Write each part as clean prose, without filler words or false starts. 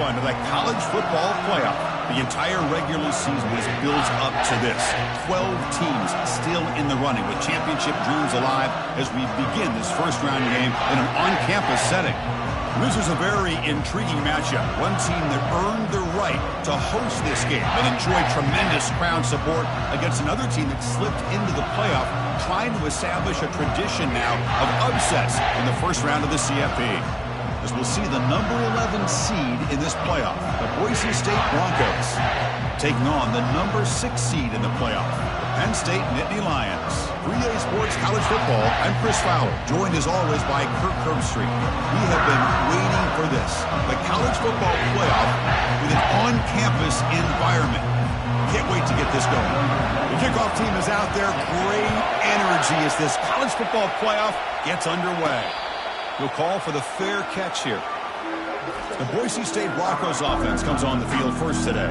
one of the college football playoff. The entire regular season has built up to this. 12 teams still in the running with championship dreams alive as we begin this first-round game in an on-campus setting. This is a very intriguing matchup. One team that earned the right to host this game and enjoy tremendous crowd support against another team that slipped into the playoff, trying to establish a tradition now of upsets in the first round of the CFP. As we'll see the number 11 seed in this playoff, the Boise State Broncos, taking on the number 6 seed in the playoff, the Penn State Nittany Lions. 3A Sports College Football, I'm Chris Fowler, joined as always by Kirk Herbstreit. We have been waiting for this, the college football playoff with an on-campus environment. Can't wait to get this going. The kickoff team is out there. Great energy as this college football playoff gets underway. He'll call for the fair catch here. The Boise State Broncos offense comes on the field first today.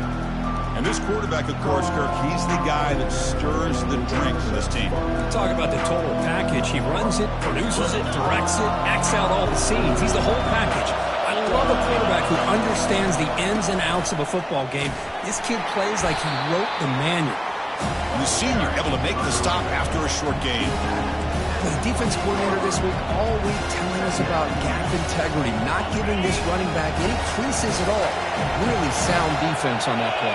And this quarterback, of course, Kirk, he's the guy that stirs the drink for this team. Talk about the total package. He runs it, produces it, directs it, acts out all the scenes. He's the whole package. I love a quarterback who understands the ins and outs of a football game. This kid plays like he wrote the manual. And the senior able to make the stop after a short game. The defense coordinator this week all week telling us about gap integrity, not giving this running back any creases at all. Really sound defense on that play.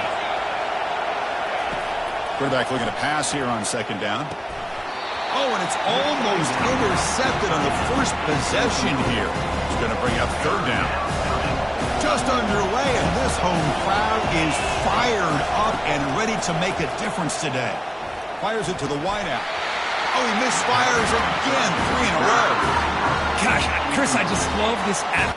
Quarterback looking to pass here on second down. Oh, and it's almost intercepted on the first possession here. It's going to bring up third down. Just underway, and this home crowd is fired up and ready to make a difference today. Fires it to the wideout. Oh, he misfires again, 3 in a row. Gosh, Chris, I just love this app.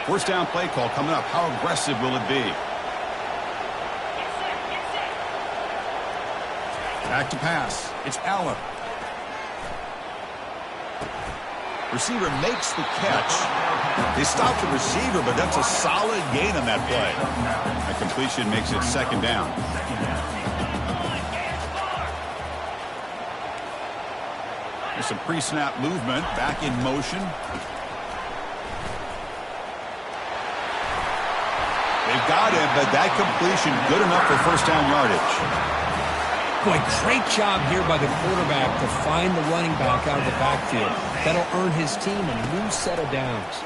First down play call coming up. How aggressive will it be? Back to pass. It's Allen. Receiver makes the catch. They stopped the receiver, but that's a solid gain on that play. That completion makes it second down. There's some pre-snap movement. Back in motion. They've got him, but that completion good enough for first down yardage. Boy, great job here by the quarterback to find the running back out of the backfield. That'll earn his team a new set of downs.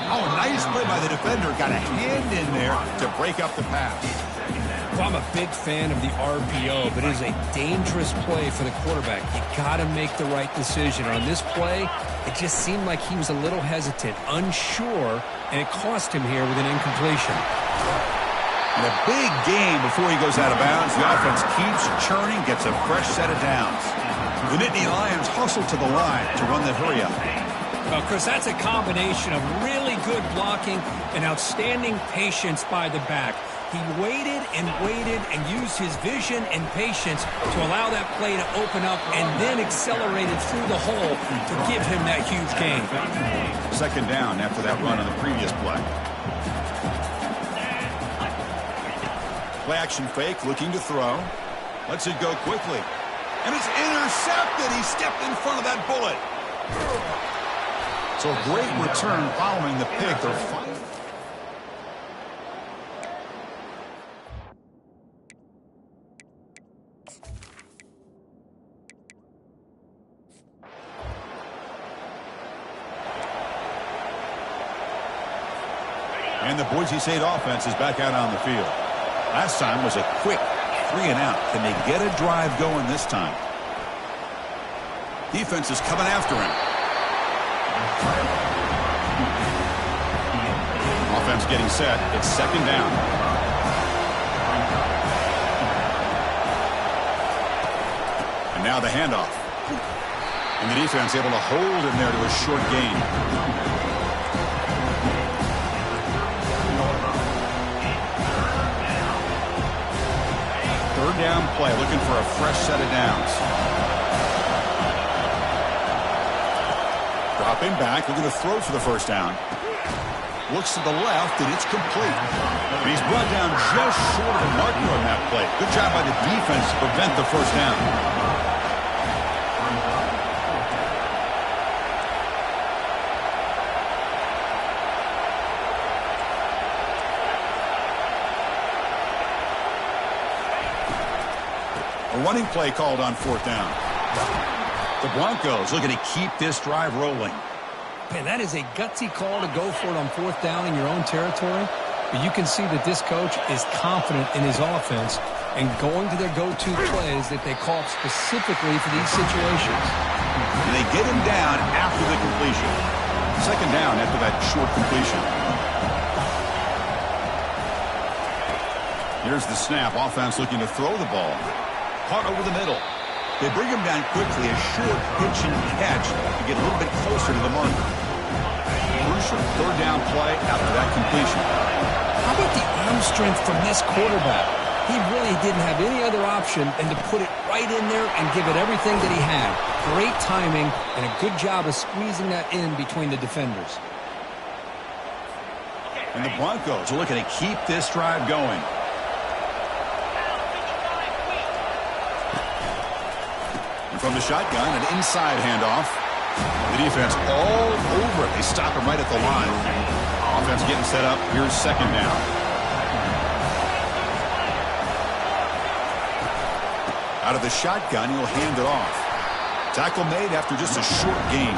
Oh, nice play by the defender. Got a hand in there to break up the pass. Well, I'm a big fan of the RPO, but it is a dangerous play for the quarterback. You got to make the right decision. On this play, it just seemed like he was a little hesitant, unsure, and it cost him here with an incompletion. And a big game before he goes out of bounds. The offense keeps churning, gets a fresh set of downs. The Nittany Lions hustle to the line to run the hurry-up. Well, Chris, that's a combination of really good blocking and outstanding patience by the back. He waited and used his vision and patience to allow that play to open up and then accelerated through the hole to give him that huge gain. Second down after that run on the previous play. Play action fake, looking to throw. Lets it go quickly. And it's intercepted. He stepped in front of that bullet. So a great return following the pick. They're fine. And the Boise State offense is back out on the field. Last time was a quick 3 and out. Can they get a drive going this time? Defense is coming after him. Offense getting set. It's second down. And now the handoff. And the defense able to hold him there to a short gain. Third down play, looking for a fresh set of downs. Dropping back, looking to throw for the first down. Looks to the left, and it's complete. And he's brought down just short of the marker on that play. Good job by the defense to prevent the first down. A running play called on fourth down. The Broncos looking to keep this drive rolling. Man, that is a gutsy call to go for it on fourth down in your own territory. But you can see that this coach is confident in his offense and going to their go-to plays that they call specifically for these situations. And they get him down after the completion. Second down after that short completion. Here's the snap. Offense looking to throw the ball. Caught over the middle. They bring him down quickly, a short pitch and catch to get a little bit closer to the marker. Crucial third down play after that completion. How about the arm strength from this quarterback? He really didn't have any other option than to put it right in there and give it everything that he had. Great timing and a good job of squeezing that in between the defenders. And the Broncos are looking to keep this drive going. From the shotgun, an inside handoff. The defense all over it. They stop him right at the line. Offense getting set up. Here's second down. Out of the shotgun, he'll hand it off. Tackle made after just a short gain.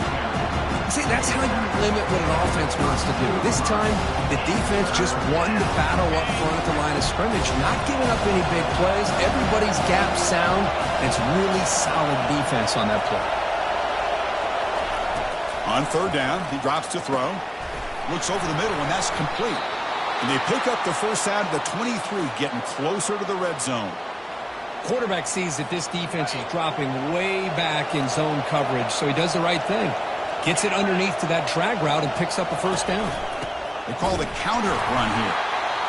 See, that's how you limit what an offense wants to do. This time, the defense just won the battle up front at the line of scrimmage, not giving up any big plays. Everybody's gap sound, and it's really solid defense on that play. On third down, he drops to throw. Looks over the middle, and that's complete. And they pick up the first out of the 23, getting closer to the red zone. Quarterback sees that this defense is dropping way back in zone coverage, so he does the right thing. Gets it underneath to that drag route and picks up a first down. They call the counter run here.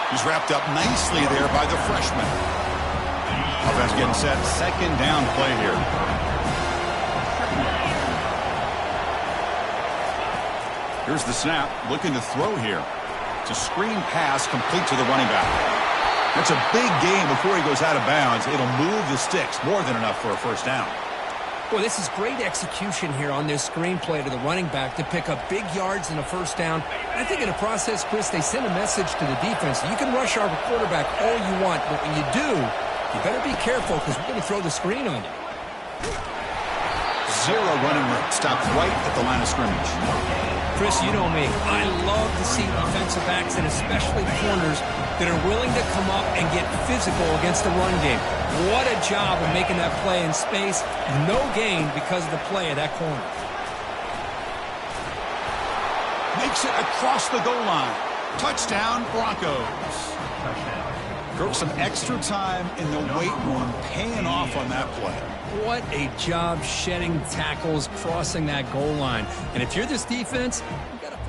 He's wrapped up nicely there by the freshman. Offense getting set. Second down play here. Here's the snap. Looking to throw here. It's a screen pass complete to the running back. That's a big gain before he goes out of bounds. It'll move the sticks. More than enough for a first down. Boy, this is great execution here on this screenplay to the running back to pick up big yards and a first down. I think in the process, Chris, they send a message to the defense. You can rush our quarterback all you want, but when you do, you better be careful because we're going to throw the screen on you. Zero running room. Stopped right at the line of scrimmage. Chris, you know me. I love to see defensive backs and especially corners that are willing to come up and get physical against the run game. What a job of making that play in space. No gain because of the play of that corner. Makes it across the goal line. Touchdown, Broncos. Broke some extra time in the weight room, paying off on that play. What a job shedding tackles, crossing that goal line. And if you're this defense, you got to...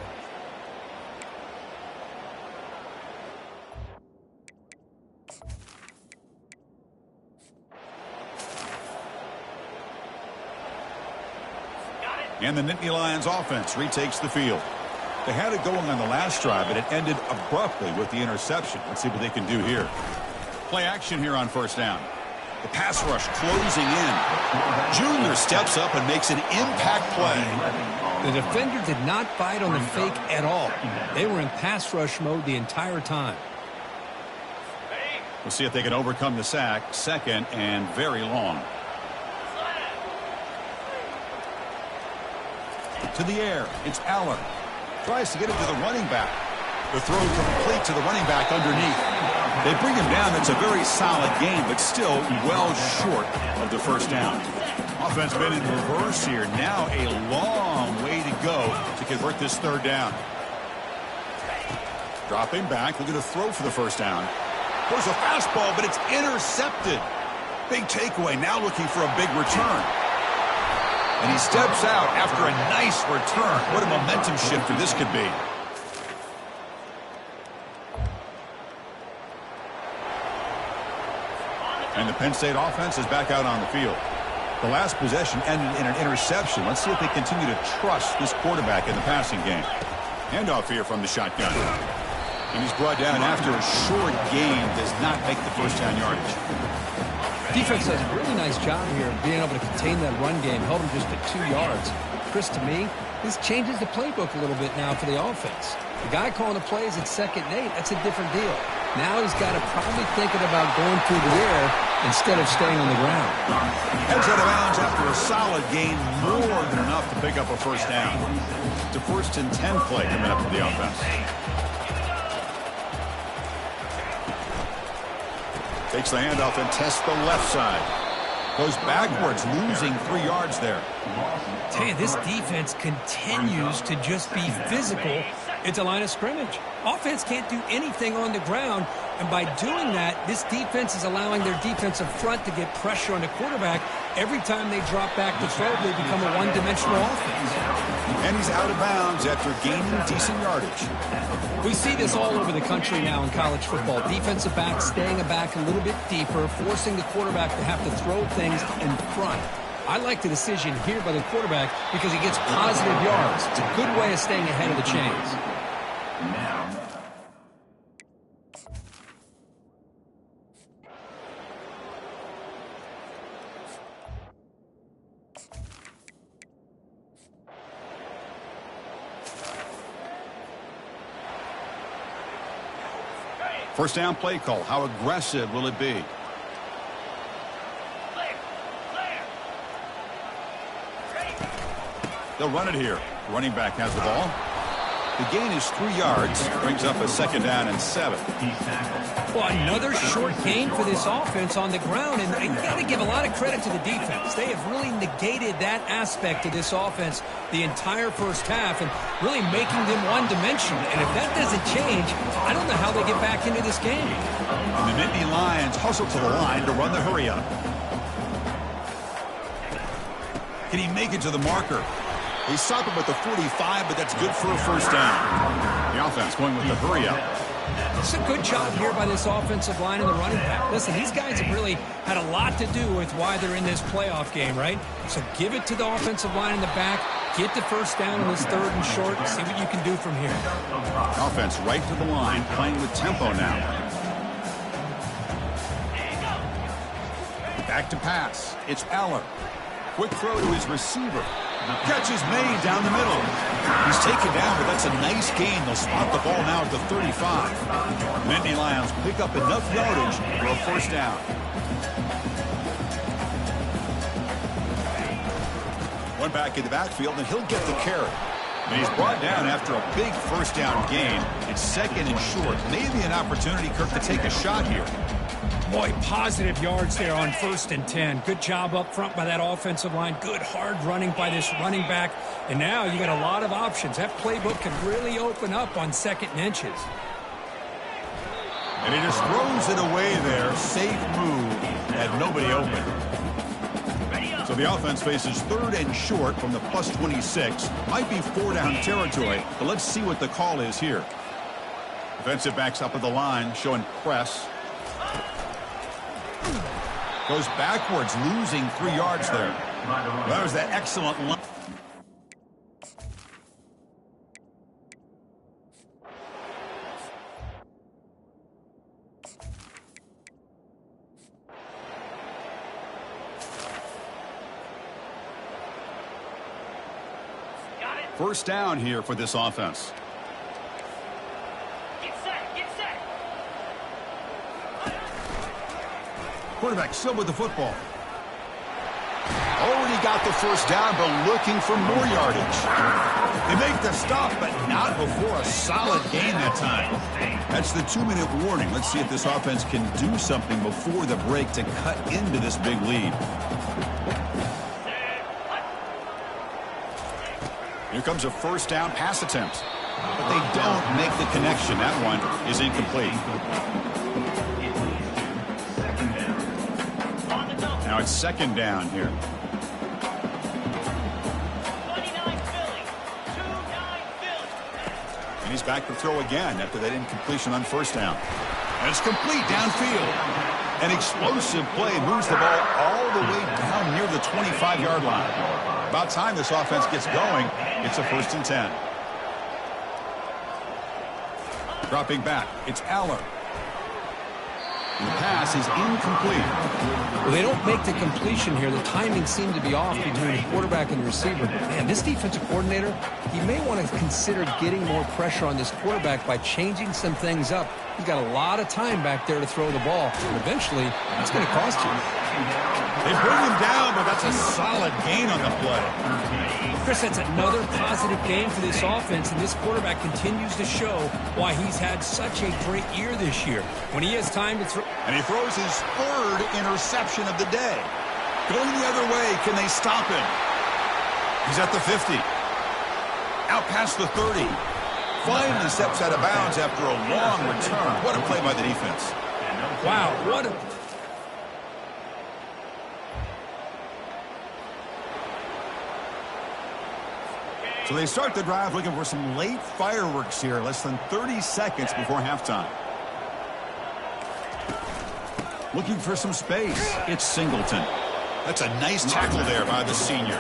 And the Nittany Lions offense retakes the field. They had it going on the last drive, but it ended abruptly with the interception. Let's see what they can do here. Play action here on first down. The pass rush closing in. Junior steps up and makes an impact play. The defender did not bite on the fake at all. They were in pass rush mode the entire time. We'll see if they can overcome the sack. Second and very long. To the air. It's Allen. Tries to get it to the running back. The throw complete to the running back underneath. They bring him down. It's a very solid game, but still well short of the first down. Offense been in reverse here. Now a long way to go to convert this third down. Dropping back, looking to throw for the first down. There's a fastball, but it's intercepted. Big takeaway, now looking for a big return. And he steps out after a nice return. What a momentum shifter this could be. And the Penn State offense is back out on the field. The last possession ended in an interception. Let's see if they continue to trust this quarterback in the passing game. Handoff here from the shotgun. And he's brought down after a short gain. Does not make the first down yardage. Defense does a really nice job here of being able to contain that run game. Held him just at 2 yards. Chris, to me, this changes the playbook a little bit now for the offense. The guy calling the plays at 2nd and 8, that's a different deal. Now he's got to probably thinking about going through the air instead of staying on the ground. Heads out of bounds after a solid gain, more than enough to pick up a first down. It's a 1st and 10 play coming up for the offense. Takes the handoff and tests the left side. Goes backwards, losing 3 yards there. Tell you, this defense continues to just be physical at the line of scrimmage. Offense can't do anything on the ground, and by doing that, this defense is allowing their defensive front to get pressure on the quarterback. Every time they drop back to throw, they become a one-dimensional offense. And he's out of bounds after gaining decent yardage. We see this all over the country now in college football. Defensive backs staying back a little bit deeper, forcing the quarterback to have to throw things in front. I like the decision here by the quarterback because he gets positive yards. It's a good way of staying ahead of the chains. First down play call. How aggressive will it be? They'll run it here. Running back has the ball. The gain is 3 yards. Brings up a 2nd down and 7. Well, another short gain for this offense on the ground, and you got to give a lot of credit to the defense. They have really negated that aspect of this offense the entire first half and really making them one-dimensional. And if that doesn't change, I don't know how they get back into this game. And the Nittany Lions hustle to the line to run the hurry-up. Can he make it to the marker? He stopped him with the 45, but that's good for a first down. The offense going with the hurry-up. It's a good job here by this offensive line and the running back. Listen, these guys have really had a lot to do with why they're in this playoff game, right? So give it to the offensive line in the back. Get the first down on this 3rd and short and see what you can do from here. Offense right to the line, playing with tempo now. Back to pass. It's Eller. Quick throw to his receiver. Catch is made down the middle. He's taken down, but that's a nice gain. They'll spot the ball now at the 35. Nittany Lions pick up enough yardage for a first down. One back in the backfield, and he'll get the carry. And he's brought down after a big first down gain. It's 2nd and short. Maybe an opportunity, Kirk, to take a shot here. Boy, positive yards there on 1st and 10. Good job up front by that offensive line. Good hard running by this running back. And now you got a lot of options. That playbook can really open up on 2nd and inches. And he just throws it away there. Safe move. Had nobody open. So the offense faces 3rd and short from the plus 26. Might be 4-down territory, but let's see what the call is here. Defensive backs up at the line, showing press. Goes backwards, losing 3 yards there. That was that excellent line. First down here for this offense. Quarterback still with the football. Already got the first down, but looking for more yardage. They make the stop, but not before a solid gain that time. That's the 2-minute warning. Let's see if this offense can do something before the break to cut into this big lead. Here comes a first down pass attempt. But they don't make the connection. That one is incomplete. Now it's 2nd down here. And he's back to throw again after that incompletion on first down. And it's complete downfield. An explosive play moves the ball all the way down near the 25-yard line. About time this offense gets going. It's a 1st and 10. Dropping back, it's Aller. The pass is incomplete. Well, they don't make the completion here. The timing seemed to be off between the quarterback and the receiver. Man, this defensive coordinator, he may want to consider getting more pressure on this quarterback by changing some things up. He's got a lot of time back there to throw the ball, and eventually it's going to cost you. They bring him down, but that's a solid gain on the play. Chris, that's another positive game for this offense, and this quarterback continues to show why he's had such a great year this year. When he has time to throw. And he throws his 3rd interception of the day. Going the other way, can they stop him? He's at the 50. Out past the 30. Finally steps out of bounds after a long return. What a play by the defense. Wow, what a... So they start the drive looking for some late fireworks here, less than 30 seconds before halftime. Looking for some space. It's Singleton. That's a nice tackle there by the senior.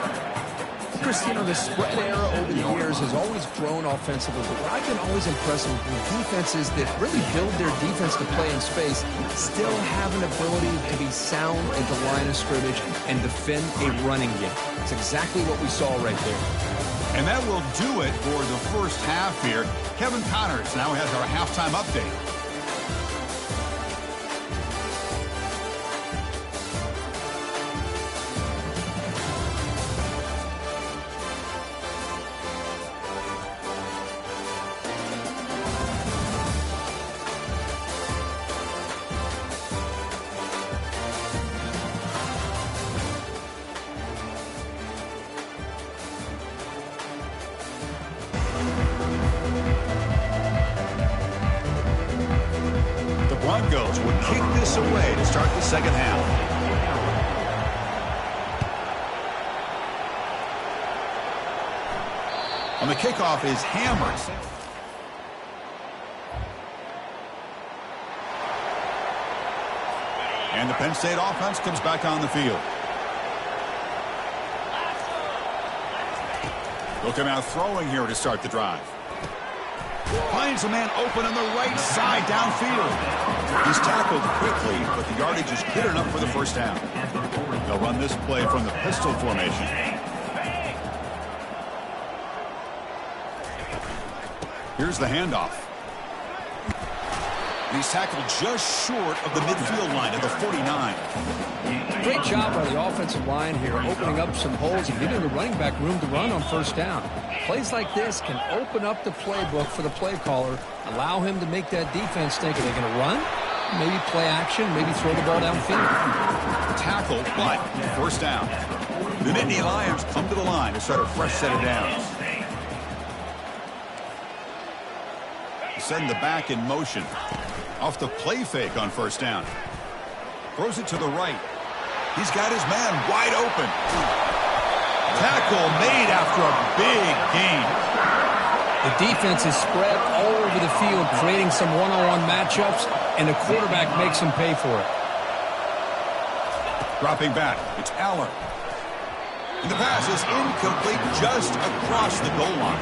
Chris, you know, the spread era over the years has always grown offensively, but what I've been always impressed with defenses that really build their defense to play in space still have an ability to be sound at the line of scrimmage and defend a running game. It's exactly what we saw right there. And that will do it for the first half here. Kevin Connors now has our halftime update. Broncos would kick this away to start the second half. On the kickoff is hammered. And the Penn State offense comes back on the field. They'll come out throwing here to start the drive. Finds a man open on the right side downfield. He's tackled quickly, but the yardage is good enough for the first down. They'll run this play from the pistol formation. Here's the handoff. He's tackled just short of the midfield line at the 49. Great job by the offensive line here, opening up some holes and giving the running back room to run on first down. Plays like this can open up the playbook for the play caller, allow him to make that defense think, are they going to run? Maybe play action, maybe throw the ball downfield. Tackle, but first down. The Nittany Lions come to the line to start a fresh set of downs. Send the back in motion. Off the play fake on first down. Throws it to the right. He's got his man wide open. Tackle made after a big gain. The defense is spread all over the field, creating some one-on-one matchups, and the quarterback makes him pay for it. Dropping back, it's Aller. And the pass is incomplete just across the goal line.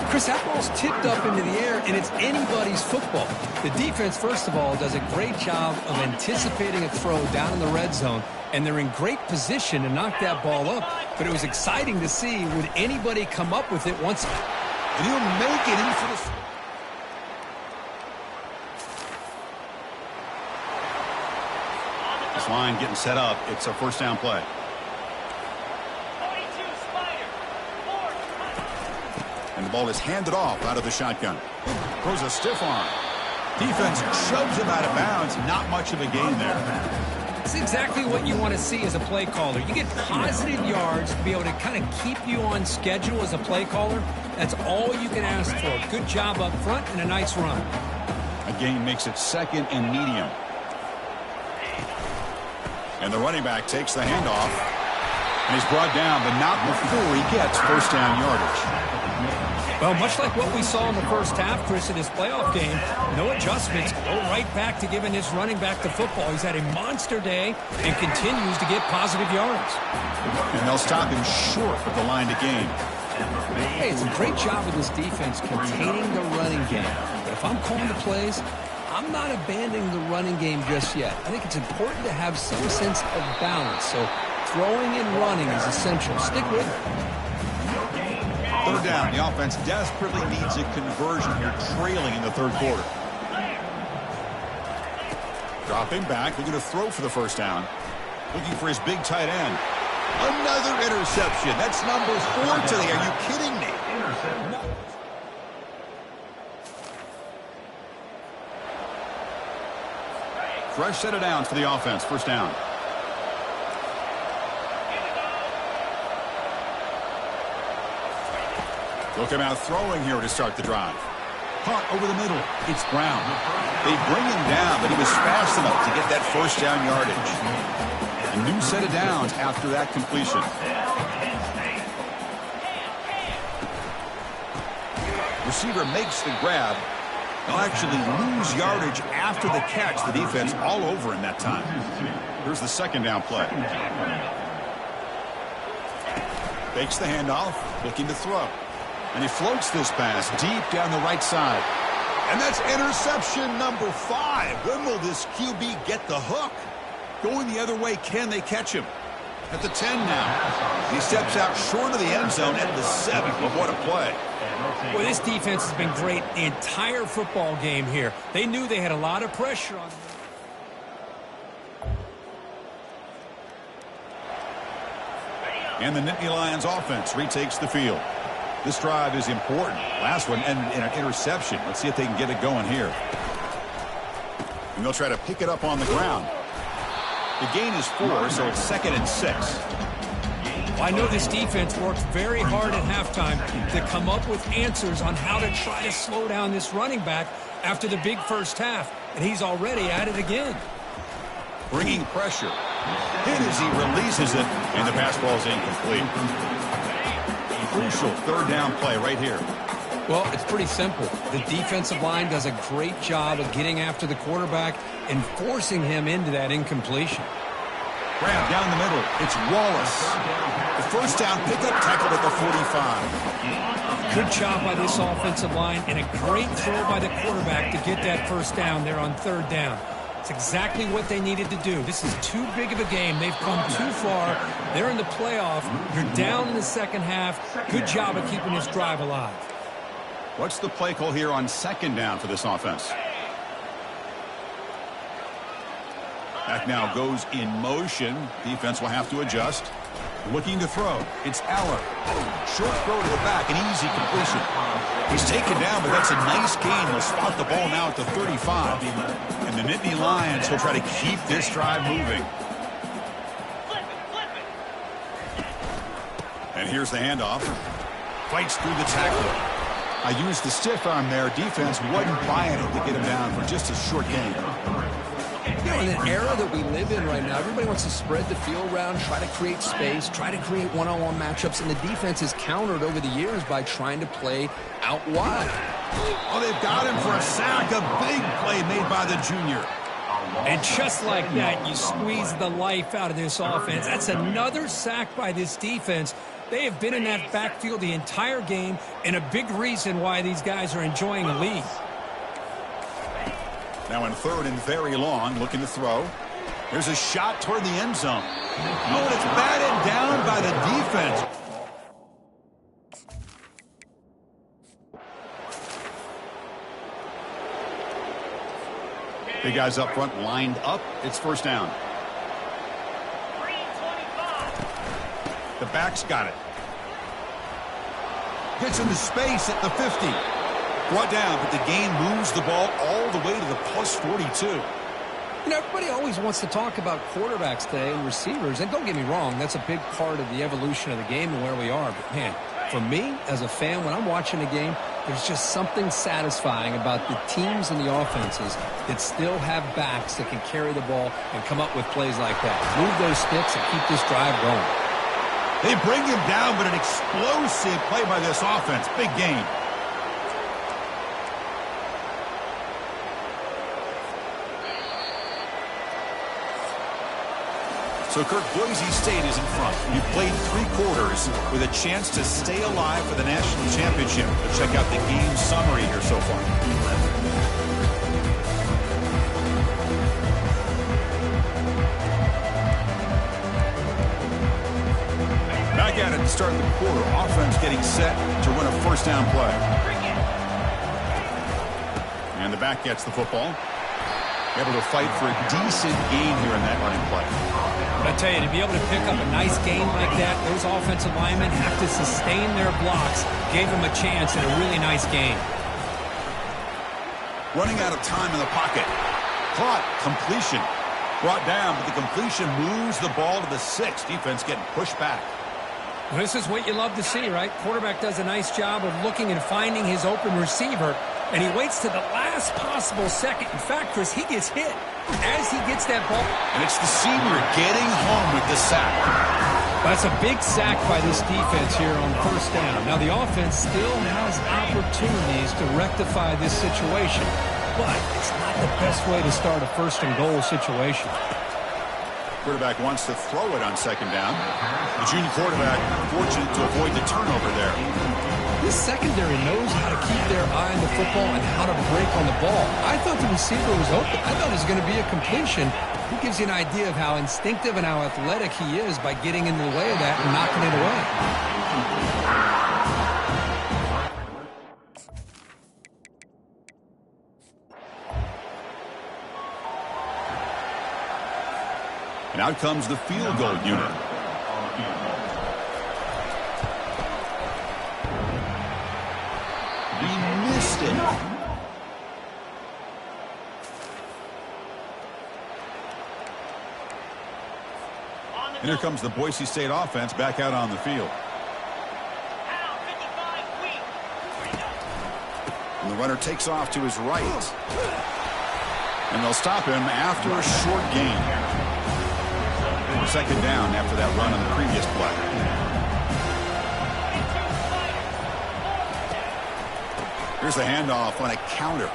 Chris, that ball's tipped up into the air, and it's anybody's football. The defense, first of all, does a great job of anticipating a throw down in the red zone, and they're in great position to knock that ball up. But it was exciting to see, would anybody come up with it once? And he'll make it in for the... This line getting set up. It's a first down play. And the ball is handed off out of the shotgun. Throws a stiff arm. Defense shoves him out of bounds. Not much of a gain there. It's exactly what you want to see as a play caller. You get positive yards to be able to kind of keep you on schedule as a play caller. That's all you can ask for. Good job up front and a nice run. A gain makes it second and medium. And the running back takes the handoff. And he's brought down, but not before he gets first down yardage. Well, much like what we saw in the first half, Chris, in this playoff game, no adjustments, go right back to giving this running back the football. He's had a monster day and continues to get positive yards. And they'll stop him short of the line to gain. Hey, it's a great job of this defense containing the running game. But if I'm calling the plays, I'm not abandoning the running game just yet. I think it's important to have some sense of balance. So throwing and running is essential. Stick with it. Third down. The offense desperately needs a conversion here, trailing in the third quarter. Dropping back, looking to throw for the first down. Looking for his big tight end. Another interception. That's number 4 today. Are you kidding me? Fresh set of downs for the offense. First down. Look him out throwing here to start the drive. Caught over the middle. It's Brown. They bring him down, but he was fast enough to get that first down yardage. A new set of downs after that completion. Receiver makes the grab. They'll actually lose yardage after the catch. The defense all over in that time. Here's the second down play. Fakes the handoff, looking to throw. And he floats this pass deep down the right side. And that's interception number 5. When will this QB get the hook? Going the other way, can they catch him? At the 10 now. He steps out short of the end zone at the 7. But what a play. Well, this defense has been great the entire football game here. They knew they had a lot of pressure on them. And the Nittany Lions offense retakes the field. This drive is important. Last one, and an interception. Let's see if they can get it going here. And they'll try to pick it up on the ground. The gain is 4, so it's 2nd and 6. Well, I know this defense worked very hard at halftime to come up with answers on how to try to slow down this running back after the big first half, and he's already at it again. Bringing pressure. Hit as he releases it, and the pass ball is incomplete. Crucial third down play right here. Well, it's pretty simple. The defensive line does a great job of getting after the quarterback and forcing him into that incompletion. Grab down the middle. It's Wallace. The first down pickup tackled at the 45. Good job by this offensive line and a great throw by the quarterback to get that first down there on third down. It's exactly what they needed to do. This is too big of a game. They've come too far. They're in the playoff. You're down in the second half. Good job of keeping this drive alive. What's the play call here on second down for this offense? Back now goes in motion. Defense will have to adjust. Looking to throw. It's Aller. Short throw to the back. An easy completion. He's taken down, but that's a nice gain. He'll spot the ball now at the 35. And the Nittany Lions will try to keep this drive moving. And here's the handoff. Fights through the tackle. I used the stiff arm there. Defense wasn't buying it to get him down for just a short gain. You know, in an era that we live in right now, everybody wants to spread the field around, try to create space, try to create one-on-one matchups, and the defense is countered over the years by trying to play out wide. Oh, they've got him for a sack. A big play made by the junior. And just like that, you squeeze the life out of this offense. That's another sack by this defense. They have been in that backfield the entire game, and a big reason why these guys are enjoying the lead. Now in third and very long, looking to throw. Here's a shot toward the end zone. Oh, and it's batted down by the defense. Big guys up front lined up. It's first down. The back's got it. Gets into space at the 50. Brought down, but the gain moves the ball all the way to the plus 42. You know, everybody always wants to talk about quarterbacks today and receivers, and don't get me wrong, that's a big part of the evolution of the game and where we are. But, man, for me, as a fan, when I'm watching a game, there's just something satisfying about the teams and the offenses that still have backs that can carry the ball and come up with plays like that. Move those sticks and keep this drive going. They bring him down, but an explosive play by this offense. Big gain. So, Kirk, Boise State is in front. You played 3 quarters with a chance to stay alive for the national championship. Let's check out the game summary here so far. Back at it to start the quarter. Offense getting set to run a first down play. And the back gets the football. Able to fight for a decent gain here in that running play. But I tell you, to be able to pick up a nice gain like that, those offensive linemen have to sustain their blocks. Gave them a chance at a really nice gain. Running out of time in the pocket. Caught. Completion. Brought down, but the completion moves the ball to the 6. Defense getting pushed back. Well, this is what you love to see, right? Quarterback does a nice job of looking and finding his open receiver, and he waits to the last possible second. In fact, Chris, he gets hit as he gets that ball. And it's the senior getting home with the sack. That's a big sack by this defense here on first down. Now, the offense still has opportunities to rectify this situation, but it's not the best way to start a first-and-goal situation. Quarterback wants to throw it on second down. The junior quarterback fortunate to avoid the turnover there. This secondary knows how to keep their eye on the football and how to break on the ball. I thought the receiver was open. I thought it was going to be a completion. He gives you an idea of how instinctive and how athletic he is by getting in the way of that and knocking it away. And out comes the field goal unit. He missed it. And here comes the Boise State offense back out on the field. And the runner takes off to his right. And they'll stop him after a short gain. Second down after that run on the previous play. Here's the handoff on a counter.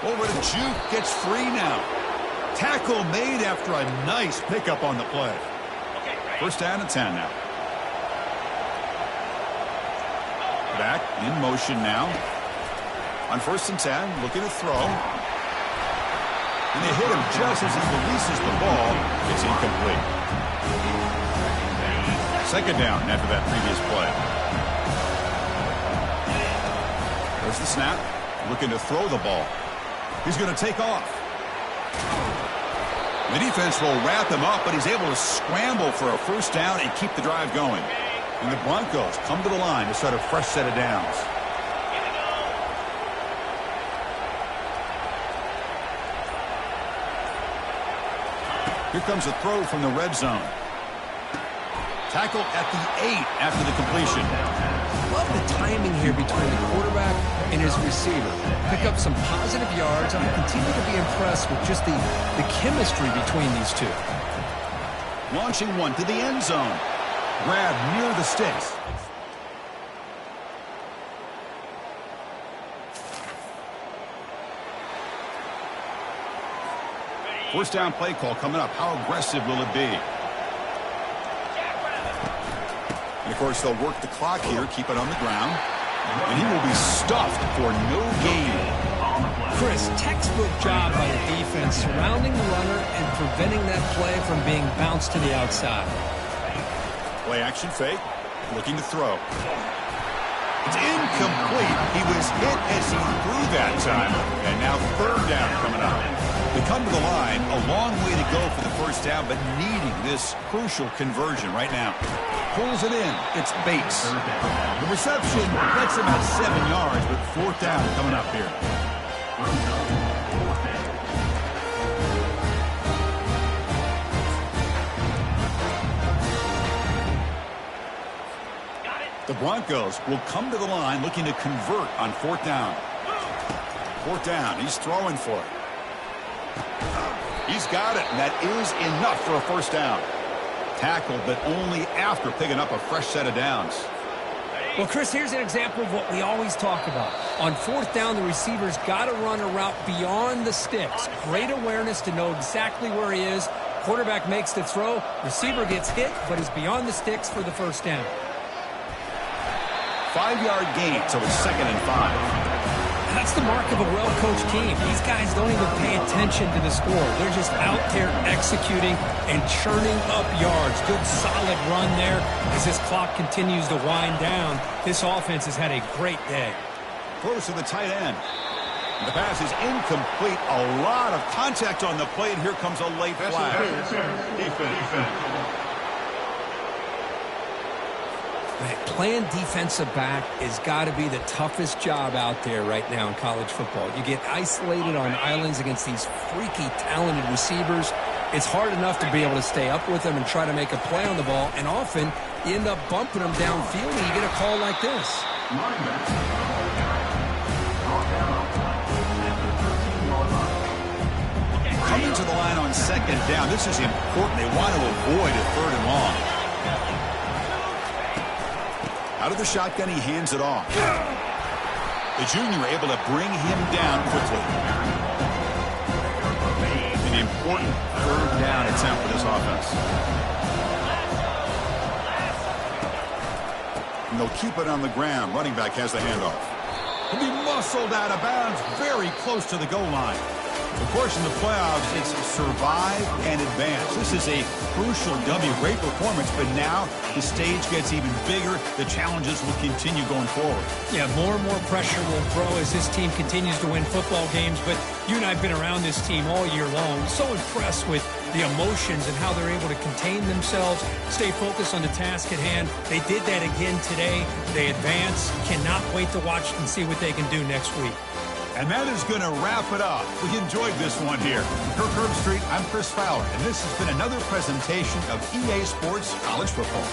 Over to Juke, gets free now. Tackle made after a nice pickup on the play. First down and 10 now. Back in motion now. On first and 10, looking to throw. And they hit him just as he releases the ball. It's incomplete. Second down after that previous play. There's the snap. Looking to throw the ball. He's going to take off. The defense will wrap him up, but he's able to scramble for a first down and keep the drive going. And the Broncos come to the line to start a fresh set of downs. Here comes a throw from the red zone. Tackle at the 8 after the completion. Love the timing here between the quarterback and his receiver. Pick up some positive yards, and I continue to be impressed with just the chemistry between these two. Launching one to the end zone. Grab near the sticks. First down play call coming up. How aggressive will it be? And, of course, they'll work the clock here, keep it on the ground. And he will be stuffed for no gain. Chris, textbook job by the defense surrounding the runner and preventing that play from being bounced to the outside. Play action fake. Looking to throw. It's incomplete. He was hit as he threw that time. And now third down coming up. They come to the line, a long way to go for the first down, but needing this crucial conversion right now. Pulls it in. It's Bates. The reception gets him at 7 yards, but fourth down coming up here. The Broncos will come to the line looking to convert on fourth down. Fourth down. He's throwing for it. He's got it, and that is enough for a first down. Tackled, but only after picking up a fresh set of downs. Well, Chris, here's an example of what we always talk about. On fourth down, the receiver's got to run a route beyond the sticks. Great awareness to know exactly where he is, Quarterback makes the throw. Receiver gets hit, but is beyond the sticks for the first down. 5-yard gain, so it's 2nd and 5. That's the mark of a well-coached team. These guys don't even pay attention to the score. They're just out there executing and churning up yards. Good, solid run there as this clock continues to wind down. This offense has had a great day. Throws to the tight end. The pass is incomplete. A lot of contact on the play, and here comes a late flag. Defense. Playing defensive back has got to be the toughest job out there right now in college football. You get isolated on islands against these freaky, talented receivers. It's hard enough to be able to stay up with them and try to make a play on the ball, and often you end up bumping them downfield and you get a call like this. Coming to the line on 2nd down. This is important. They want to avoid a 3rd and long. Out of the shotgun, he hands it off. The junior able to bring him down quickly. An important 3rd down attempt for this offense. And they'll keep it on the ground. Running back has the handoff. He'll be muscled out of bounds very close to the goal line. Of course, in the playoffs, it's survive and advance. This is a crucial W. Great performance, but now the stage gets even bigger. The challenges will continue going forward. Yeah, more and more pressure will grow as this team continues to win football games. But you and I have been around this team all year long. So impressed with the emotions and how they're able to contain themselves, stay focused on the task at hand. They did that again today. They advance. Cannot wait to watch and see what they can do next week. And that is going to wrap it up. We enjoyed this one here. Kirk Herbstreit, I'm Chris Fowler, and this has been another presentation of EA Sports College Football.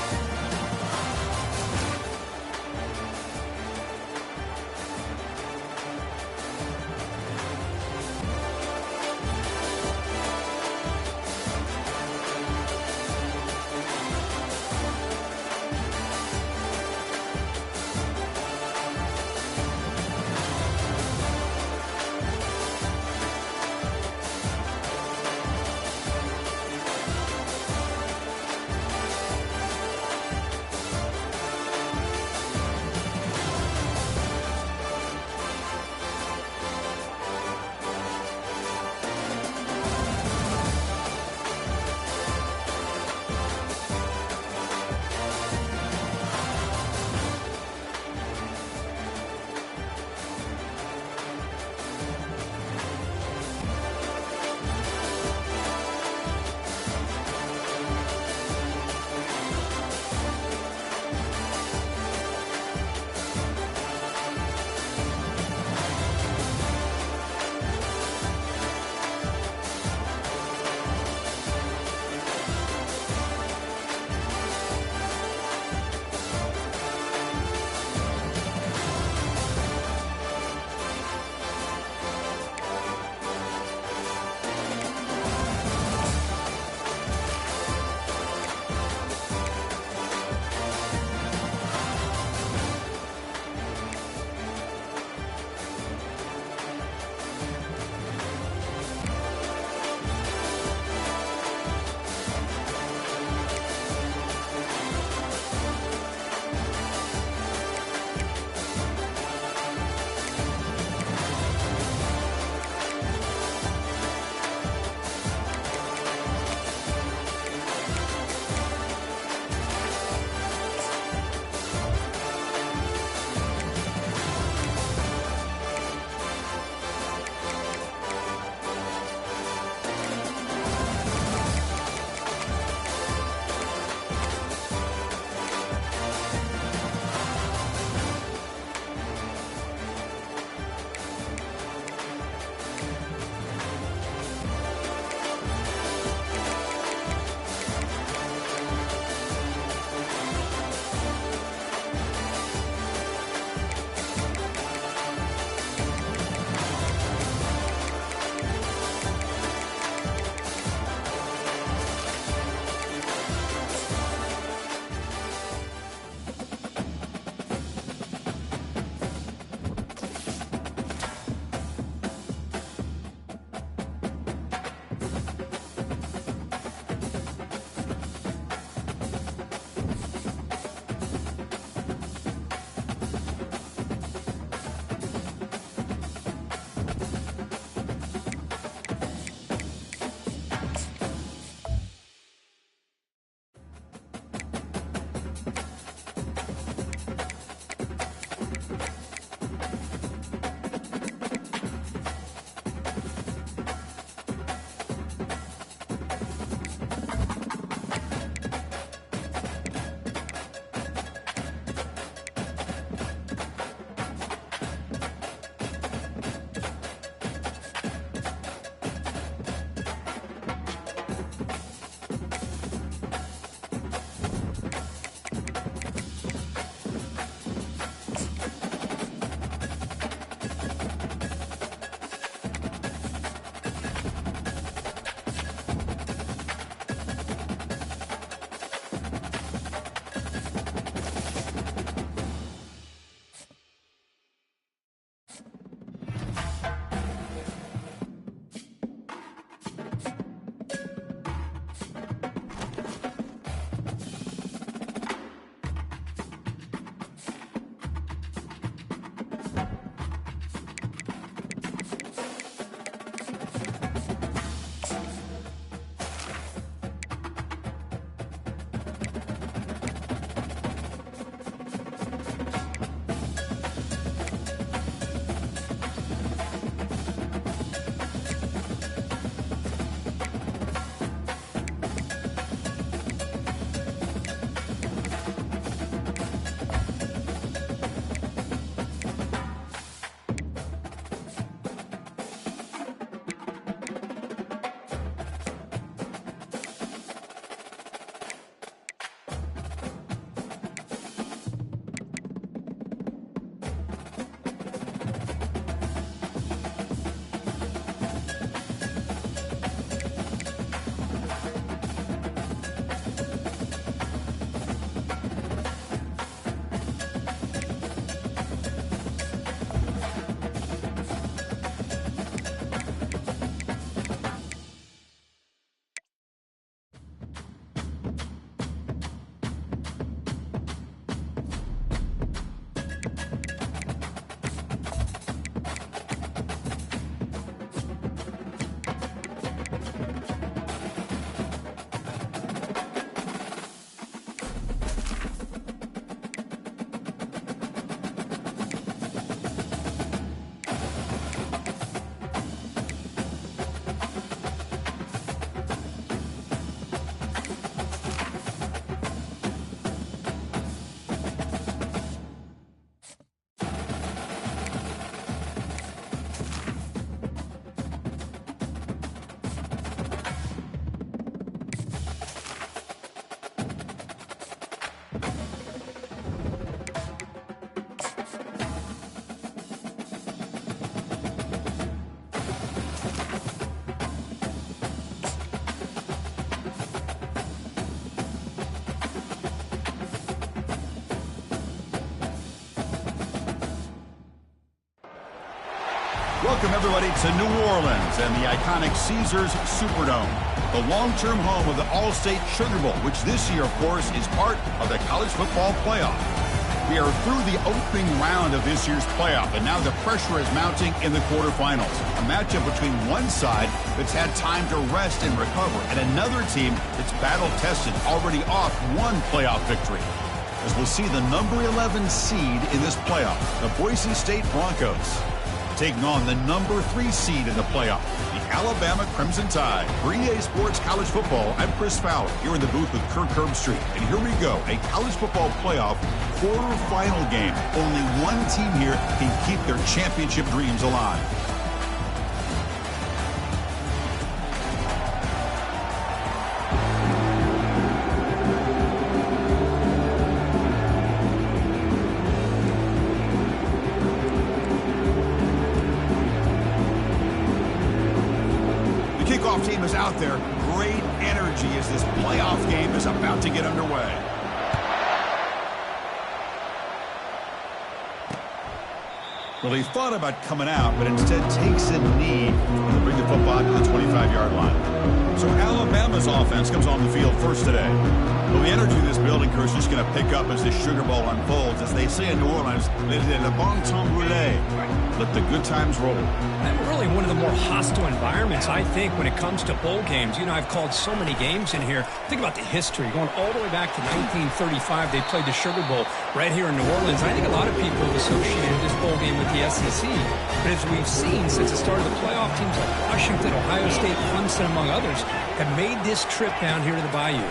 Welcome, everybody, to New Orleans and the iconic Caesars Superdome, the long-term home of the All-State Sugar Bowl, which this year, of course, is part of the college football playoff. We are through the opening round of this year's playoff, and now the pressure is mounting in the quarterfinals. A matchup between one side that's had time to rest and recover, and another team that's battle-tested, already off one playoff victory. As we'll see the number 11 seed in this playoff, the Boise State Broncos, taking on the number 3 seed in the playoff, the Alabama Crimson Tide. For EA Sports College Football, I'm Chris Fowler, here in the booth with Kirk Herbstreit. And here we go, a college football playoff quarterfinal game. Only one team here can keep their championship dreams alive. Team is out there. Great energy as this playoff game is about to get underway. Well, he thought about coming out, but instead takes a knee to bring the football to the 25-yard line. So Alabama's offense comes on the field first today. Well, the energy of this building, Chris, is just going to pick up as this Sugar Bowl unfolds. As they say in New Orleans, le bon temps roulé. Let the good times roll. And really one of the more hostile environments, I think, when it comes to bowl games. You know, I've called so many games in here. Think about the history. Going all the way back to 1935, they played the Sugar Bowl right here in New Orleans. I think a lot of people have associated this bowl game with the SEC. But as we've seen since the start of the playoff, teams like Washington, Ohio State, Clemson, among others, have made this trip down here to the Bayou.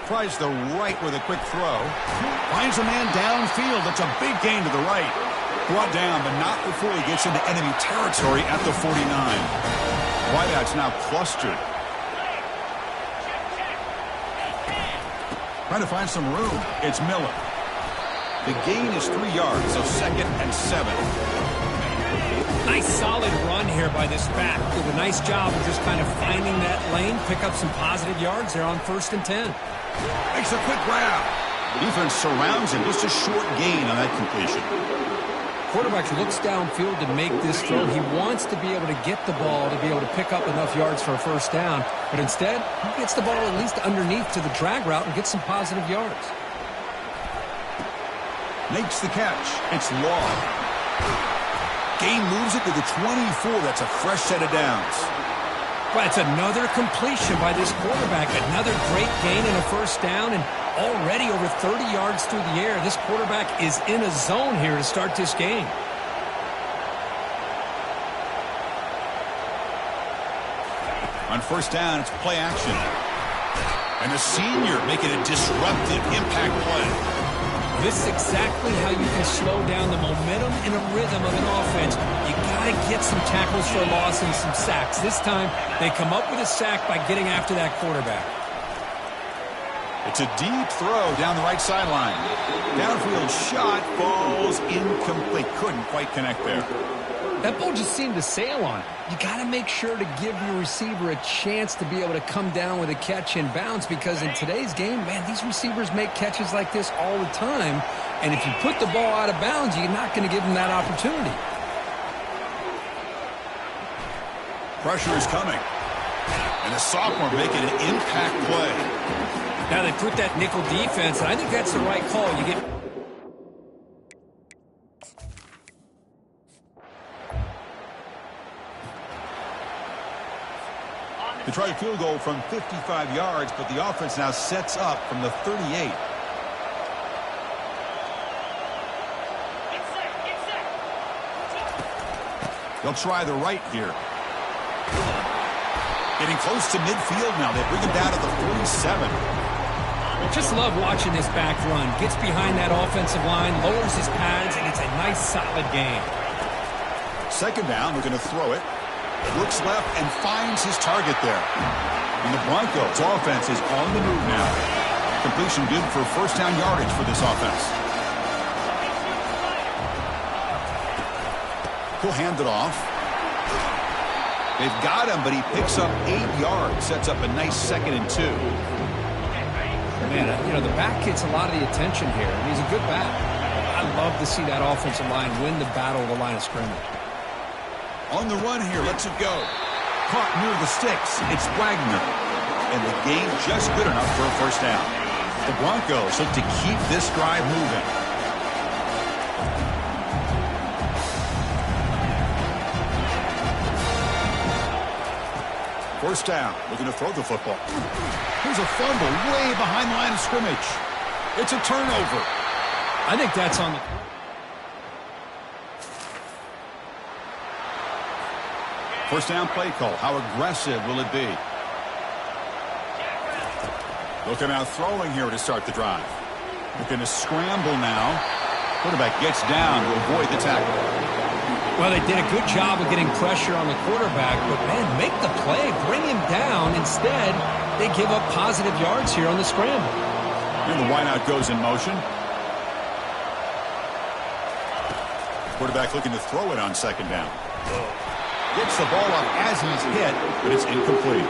Tries the right with a quick throw. Finds a man downfield. That's a big gain to the right. Brought down, but not before he gets into enemy territory at the 49. Wideout's now clustered. Trying to find some room. It's Miller. The gain is 3 yards, so 2nd and 7. Nice solid run here by this back. Did a nice job of just kind of finding that lane, pick up some positive yards there on 1st and 10. Makes a quick grab. The defense surrounds him. Just a short gain on that completion. Quarterback looks downfield to make this throw. He wants to be able to get the ball to be able to pick up enough yards for a first down. But instead, he gets the ball at least underneath to the drag route and gets some positive yards. Makes the catch. It's long. Gain moves it to the 24. That's a fresh set of downs. Well, it's another completion by this quarterback. Another great gain and a first down, and already over 30 yards through the air. This quarterback is in a zone here to start this game. On first down, it's play action. And the senior making a disruptive impact play. This is exactly how you can slow down the momentum and a rhythm of an offense. You got to get some tackles for a loss and some sacks. This time, they come up with a sack by getting after that quarterback. It's a deep throw down the right sideline. Downfield shot falls incomplete. Couldn't quite connect there. That ball just seemed to sail on it. You got to make sure to give your receiver a chance to be able to come down with a catch and bounce, because in today's game, man, these receivers make catches like this all the time. And if you put the ball out of bounds, you're not going to give them that opportunity. Pressure is coming. And the sophomore making an impact play. Now they put that nickel defense, and I think that's the right call. You get... They try a field goal from 55 yards, but the offense now sets up from the 38. They'll try the right here. Getting close to midfield now. They bring him down to the 47. Just love watching this back run. Gets behind that offensive line, lowers his pads, and it's a nice, solid game. Second down, they're going to throw it. Looks left and finds his target there. And the Broncos offense is on the move now. Completion good for first down yardage for this offense. He'll hand it off. They've got him, but he picks up 8 yards. Sets up a nice 2nd and 2. Man, you know, the back gets a lot of the attention here, and he's a good back. I love to see that offensive line win the battle of the line of scrimmage. On the run here, lets it go. Caught near the sticks. It's Wagner. And the gain just good enough for a first down. The Broncos look to keep this drive moving. First down, looking to throw the football. Here's a fumble way behind the line of scrimmage. It's a turnover. I think that's on the... First down play call. How aggressive will it be? Looking out throwing here to start the drive. Looking to scramble now. Quarterback gets down to avoid the tackle. Well, they did a good job of getting pressure on the quarterback, but, man, make the play, bring him down. Instead, they give up positive yards here on the scramble. And the wideout goes in motion. Quarterback looking to throw it on second down. Gets the ball up as he's hit, but it's incomplete.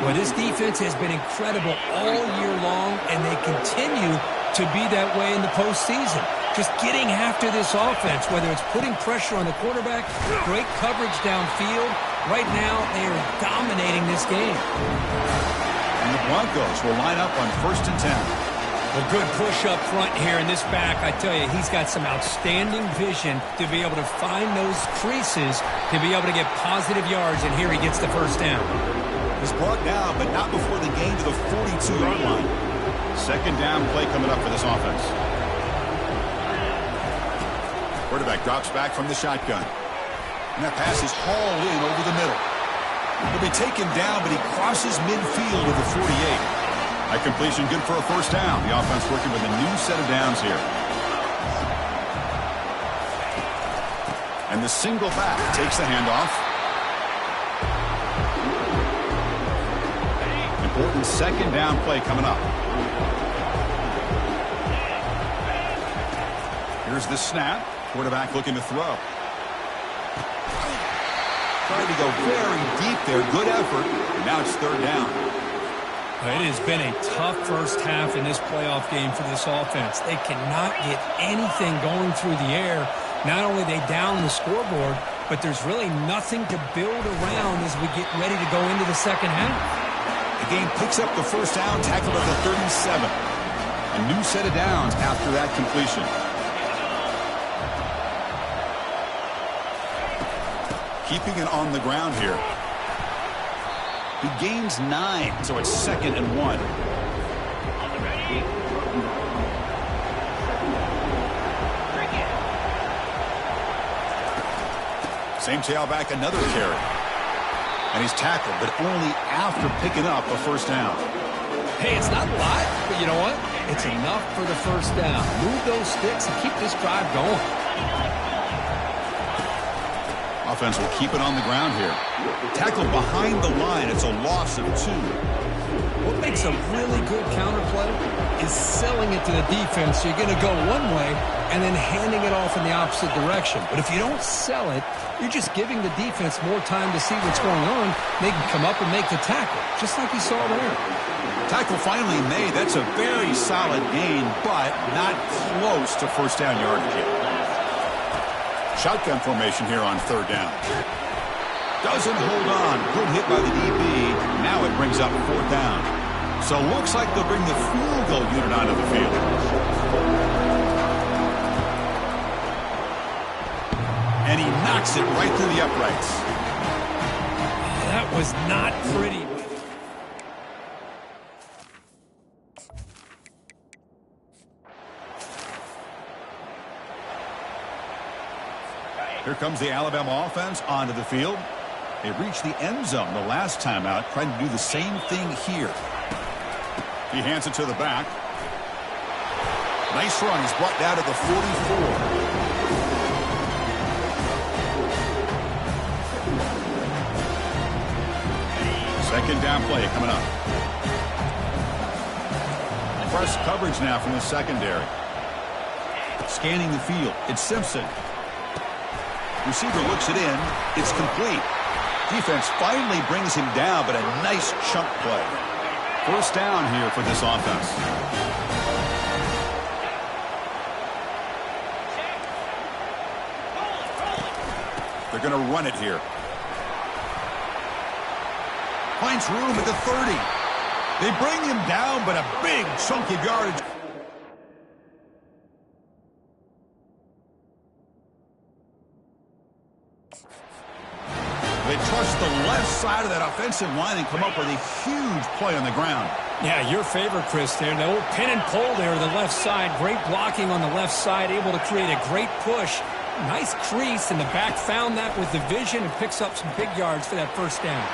Well, this defense has been incredible all year long, and they continue to be that way in the postseason. Just getting after this offense, whether it's putting pressure on the quarterback, great coverage downfield. Right now, they are dominating this game. And the Broncos will line up on 1st and 10. A good push up front here in this back. I tell you, he's got some outstanding vision to be able to find those creases, to be able to get positive yards, and here he gets the first down. He's brought down, but not before the gain to the 42-yard line. Second down play coming up for this offense. Quarterback drops back from the shotgun. And that pass is hauled in over the middle. He'll be taken down, but he crosses midfield to the 48. That completion good for a first down. The offense working with a new set of downs here. And the single back takes the handoff. Important second down play coming up. Here's the snap. Quarterback looking to throw. Trying to go very deep there. Good effort. And now it's third down. It has been a tough first half in this playoff game for this offense. They cannot get anything going through the air. Not only are they down the scoreboard, but there's really nothing to build around as we get ready to go into the second half. The game picks up the first down, tackled at the 37. A new set of downs after that completion. Keeping it on the ground here. He gains 9, so it's 2nd and 1. Same tailback, another carry. And he's tackled, but only after picking up a first down. Hey, it's not a lot, but you know what? It's enough for the first down. Move those sticks and keep this drive going. Offense will keep it on the ground here. Tackled behind the line. It's a loss of 2. What makes a really good counterplay is selling it to the defense. So you're going to go one way and then handing it off in the opposite direction. But if you don't sell it, you're just giving the defense more time to see what's going on. They can come up and make the tackle, just like you saw there. Tackle finally made. That's a very solid gain, but not close to first down yardage yet. Shotgun formation here on third down. Doesn't hold on. Good hit by the DB. Now it brings up fourth down. So looks like they'll bring the field goal unit onto the field. And he knocks it right through the uprights. That was not pretty. Here comes the Alabama offense onto the field. They reached the end zone the last time out, trying to do the same thing here. He hands it to the back. Nice run. He's brought down to the 44. Second down play coming up. Press coverage now from the secondary. Scanning the field. It's Simpson. Receiver looks it in. It's complete. Defense finally brings him down, but a nice chunk play. First down here for this offense. They're going to run it here. Finds room at the 30. They bring him down, but a big chunk of yardage. They trust the left side of that offensive line and come up with a huge play on the ground. Yeah, your favorite, Chris, there. The old pin and pull there on the left side. Great blocking on the left side, able to create a great push. Nice crease, and the back found that with the vision and picks up some big yards for that first down.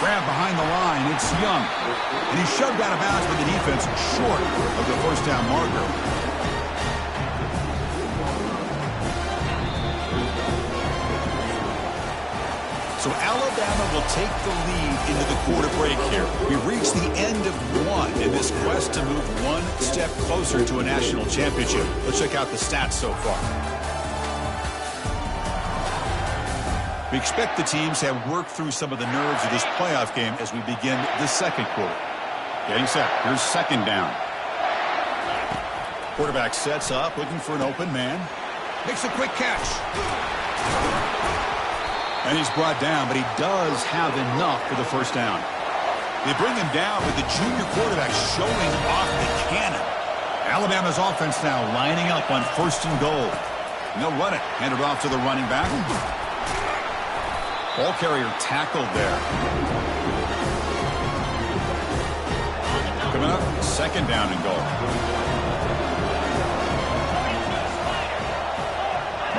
Grab behind the line. It's Young. And he's shoved out of bounds with the defense short of the first down marker. So Alabama will take the lead into the quarter break here. We've reached the end of one in this quest to move one step closer to a national championship. Let's check out the stats so far. We expect the teams to have worked through some of the nerves of this playoff game as we begin the second quarter. Getting set. Here's second down. Quarterback sets up, looking for an open man. Makes a quick catch. And he's brought down, but he does have enough for the first down. They bring him down with the junior quarterback showing off the cannon. Alabama's offense now lining up on first and goal. And they'll run it. Hand it off to the running back. Ball carrier tackled there. Coming up, second down and goal.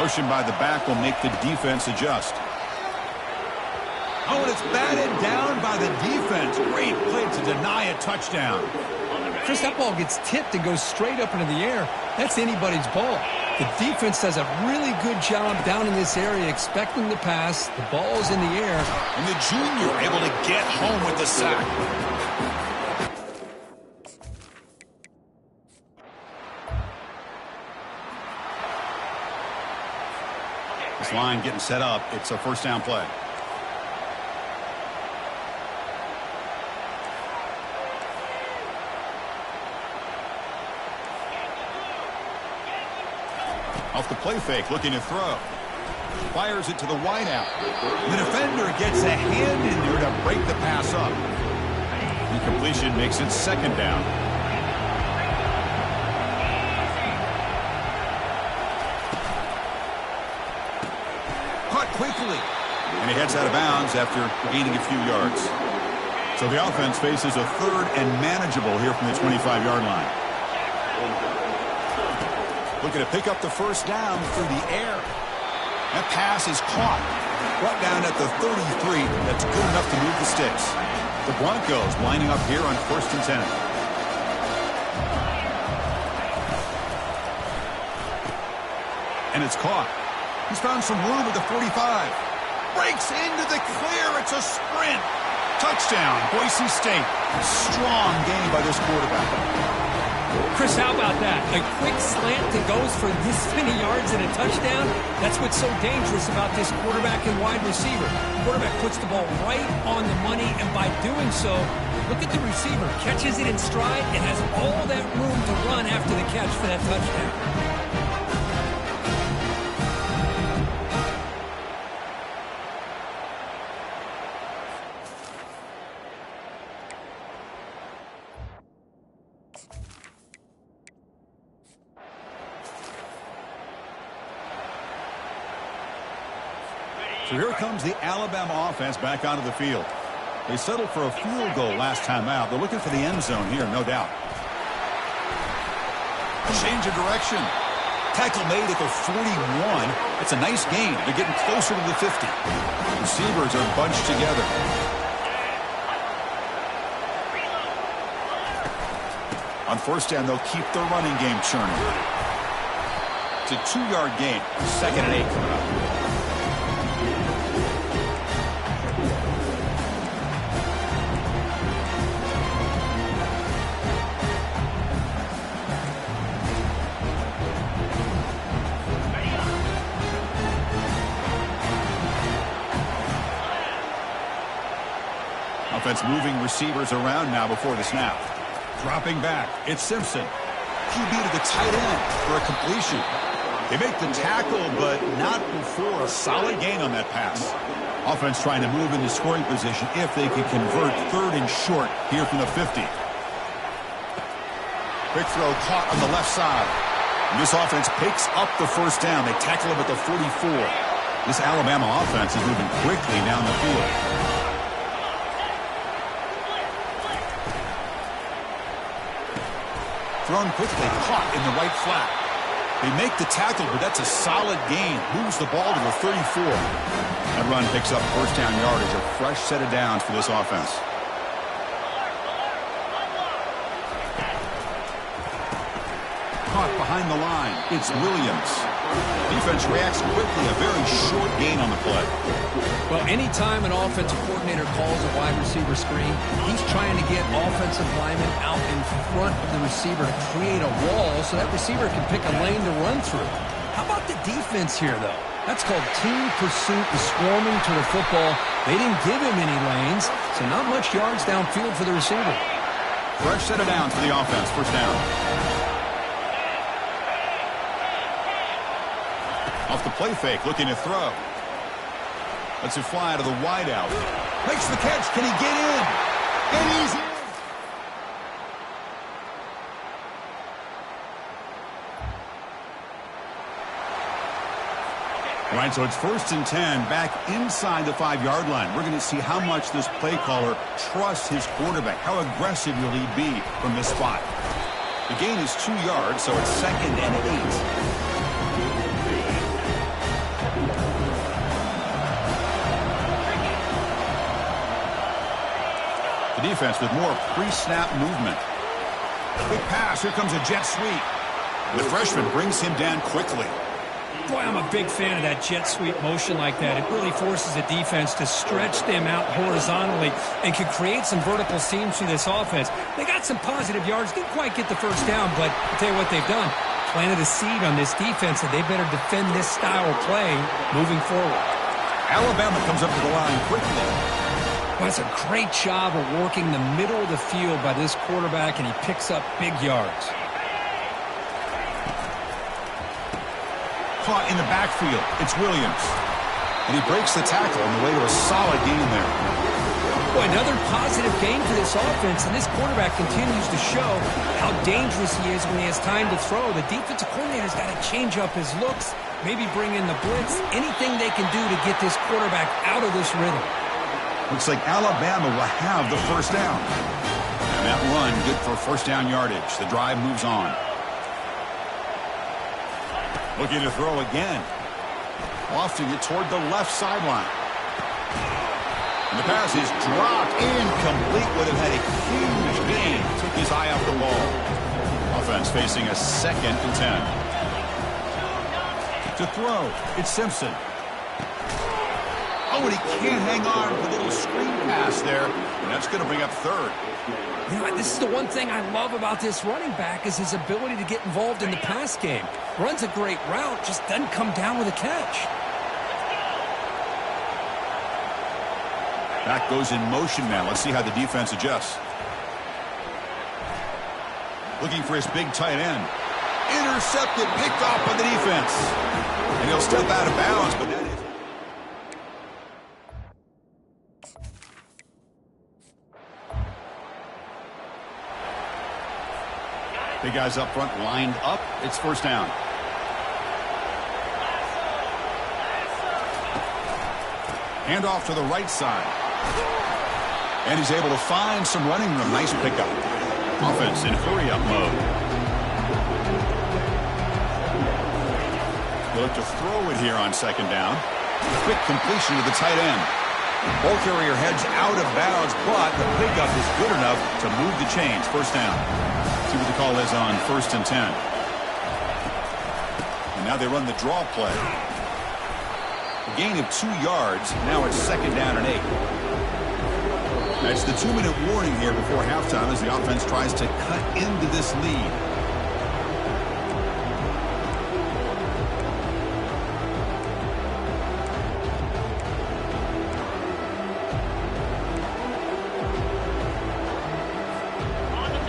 Motion by the back will make the defense adjust. Oh, and it's batted down by the defense. Great play to deny a touchdown. Chris, that ball gets tipped and goes straight up into the air. That's anybody's ball. The defense does a really good job down in this area expecting the pass. The ball's in the air. And the junior able to get home with the sack. This line getting set up. It's a first down play. Off the play fake, looking to throw. Fires it to the wideout. The defender gets a hand in there to break the pass up. Incompletion makes it second down. Caught quickly. And he heads out of bounds after gaining a few yards. So the offense faces a third and manageable here from the 25-yard line. Looking to pick up the first down through the air. That pass is caught. Brought down at the 33. That's good enough to move the sticks. The Broncos lining up here on first and 10. And it's caught. He's found some room at the 45. Breaks into the clear. It's a sprint. Touchdown, Boise State. Strong game by this quarterback. Chris, how about that? A quick slant that goes for this many yards and a touchdown. That's what's so dangerous about this quarterback and wide receiver. Quarterback puts the ball right on the money, and by doing so, look at the receiver. Catches it in stride and has all that room to run after the catch for that touchdown. So here comes the Alabama offense back onto the field. They settled for a field goal last time out. They're looking for the end zone here, no doubt. Change of direction. Tackle made at the 41. It's a nice gain. They're getting closer to the 50. Receivers are bunched together. On first down, they'll keep the running game churning. It's a 2-yard gain. Second and 8 coming up. Offense moving receivers around now before the snap. Dropping back, it's Simpson. QB to the tight end for a completion. They make the tackle, but not before a solid gain on that pass. Offense trying to move into scoring position if they can convert 3rd and short here from the 50. Quick throw caught on the left side. And this offense picks up the first down. They tackle him at the 44. This Alabama offense is moving quickly down the field. Thrown quickly, caught in the right flat. They make the tackle, but that's a solid gain. Moves the ball to the 34. That run picks up first down yardage, a fresh set of downs for this offense. Caught behind the line. It's Williams. Defense reacts quickly. A very short gain on the play. Well, anytime an offensive coordinator calls a wide receiver screen, he's trying to get offensive linemen out in front of the receiver to create a wall so that receiver can pick a lane to run through. How about the defense here, though? That's called team pursuit and swarming to the football. They didn't give him any lanes, so not much yards downfield for the receiver. Fresh set of downs for the offense. First down. Off the play fake, looking to throw. Lets it fly to the wideout. Makes the catch. Can he get in? And he's in. All right, so it's 1st and 10, back inside the 5-yard line. We're going to see how much this play caller trusts his quarterback. How aggressive will he be from this spot? The gain is 2 yards, so it's 2nd and 8. The defense with more pre-snap movement. Quick pass. Here comes a jet sweep. The freshman brings him down quickly. Boy, I'm a big fan of that jet sweep motion like that. It really forces the defense to stretch them out horizontally and can create some vertical seams through this offense. They got some positive yards. Didn't quite get the first down, but I'll tell you what they've done. Planted a seed on this defense, and they better defend this style of play moving forward. Alabama comes up to the line quickly. Well, that's a great job of working the middle of the field by this quarterback, and he picks up big yards. Caught in the backfield. It's Williams. And he breaks the tackle on the way to a solid gain there. Boy, another positive gain for this offense, and this quarterback continues to show how dangerous he is when he has time to throw. The defensive coordinator's got to change up his looks, maybe bring in the blitz, anything they can do to get this quarterback out of this rhythm. Looks like Alabama will have the first down. And that run good for first down yardage. The drive moves on. Looking to throw again. Lofting it toward the left sideline. And the pass is dropped. Incomplete. Would have had a huge gain. Took his eye off the ball. Offense facing a 2nd and 10. To throw, it's Simpson. Oh, and he can't hang on with a little screen pass there. And that's going to bring up 3rd. You know, this is the one thing I love about this running back is his ability to get involved in the pass game. Runs a great route, just doesn't come down with a catch. Back goes in motion now. Let's see how the defense adjusts. Looking for his big tight end. Intercepted, picked off by the defense. And he'll step out of bounds, but that is... Big guys up front lined up. It's first down. Hand off to the right side. And he's able to find some running room. Nice pickup. Offense in hurry-up mode. They look to throw it here on 2nd down. Quick completion to the tight end. Ball carrier heads out of bounds, but the pickup is good enough to move the chains. First down. See what the call is on 1st and 10. And now they run the draw play. A gain of 2 yards. Now it's 2nd down and 8. That's the 2-minute warning here before halftime as the offense tries to cut into this lead.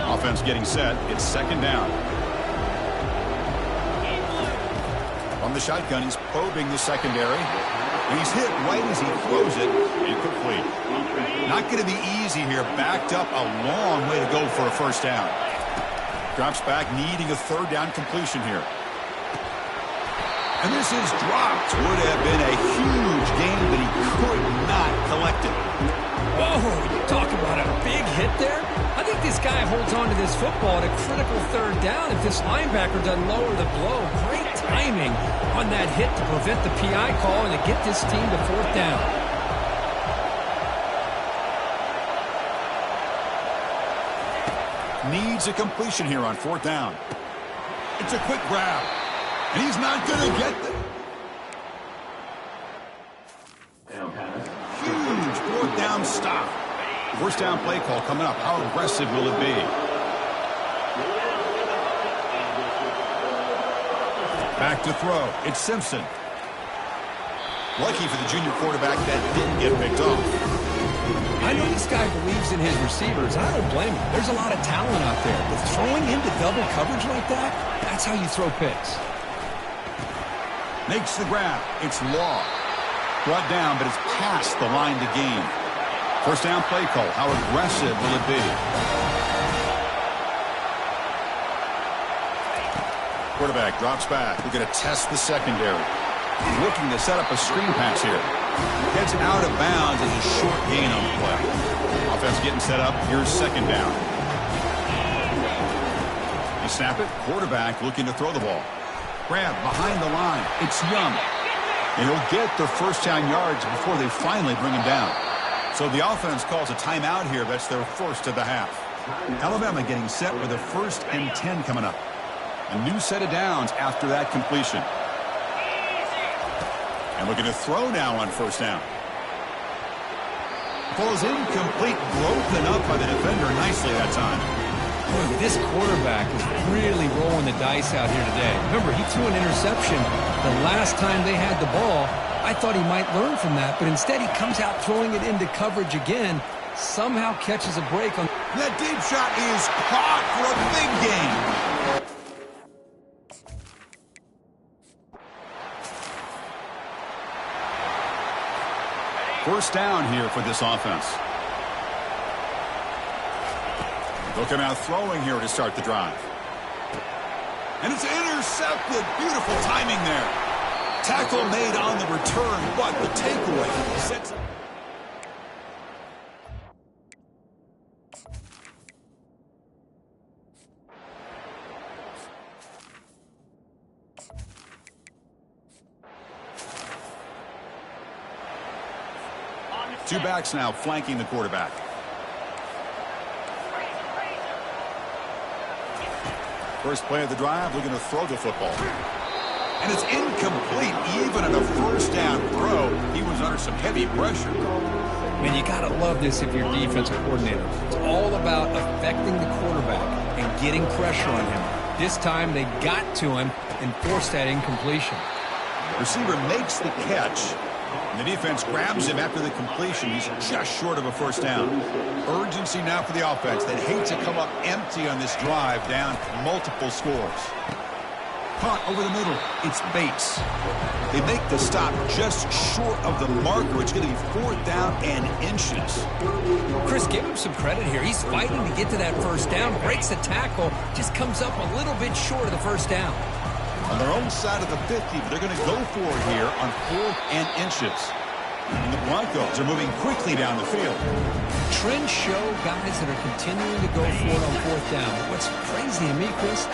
Offense getting set. It's 2nd down. From the shotgun, he's probing the secondary. And he's hit right as he throws it. Incomplete. Not going to be easy here. Backed up a long way to go for a first down. Drops back, needing a third down completion here. And this is dropped. Would have been a huge gain, but he could not collect it. Whoa, you talk about a big hit there? I think this guy holds on to this football at a critical third down if this linebacker doesn't lower the blow. Great timing on that hit to prevent the PI call and to get this team to fourth down. Needs a completion here on fourth down. It's a quick grab. And he's not going to get it. Huge fourth down stop. First down play call coming up. How aggressive will it be? Back to throw. It's Simpson. Lucky for the junior quarterback that didn't get picked off. I know this guy believes in his receivers. I don't blame him. There's a lot of talent out there. But throwing into double coverage like that, that's how you throw picks. Makes the grab. It's Law. Brought down, but it's past the line to gain. First down play call. How aggressive will it be? Quarterback drops back. We're going to test the secondary. Looking to set up a screen pass here. Heads out of bounds as a short gain on the play. Offense getting set up. Here's second down. You snap it. Quarterback looking to throw the ball. Grab behind the line. It's Young. And he'll get their first down yards before they finally bring him down. So the offense calls a timeout here. That's their first of the half. Alabama getting set with a 1st and 10 coming up. A new set of downs after that completion. And looking to throw now on first down. Falls incomplete, broken up by the defender nicely that time. Boy, this quarterback is really rolling the dice out here today. Remember, he threw an interception the last time they had the ball. I thought he might learn from that, but instead he comes out throwing it into coverage again. Somehow catches a break on. That deep shot is caught for a big gain. First down here for this offense. They'll come out throwing here to start the drive. And it's intercepted. Beautiful timing there. Tackle made on the return, but the takeaway sets. Two backs now flanking the quarterback. First play of the drive, looking to throw the football. And it's incomplete. Even on a first down throw, he was under some heavy pressure. Man, you got to love this if you're defensive coordinator. It's all about affecting the quarterback and getting pressure on him. This time they got to him and forced that incompletion. Receiver makes the catch. And the defense grabs him after the completion. He's just short of a first down. Urgency now for the offense that hates to come up empty on this drive, down multiple scores. Caught over the middle. It's Bates. They make the stop just short of the marker. It's going to be fourth down and inches. Chris, give him some credit here. He's fighting to get to that first down. Breaks the tackle. Just comes up a little bit short of the first down. On their own side of the 50, but they're going to go for it here on 4th and inches. And the Broncos are moving quickly down the field. Trends show guys that are continuing to go for it on fourth down. But what's crazy to me, Chris,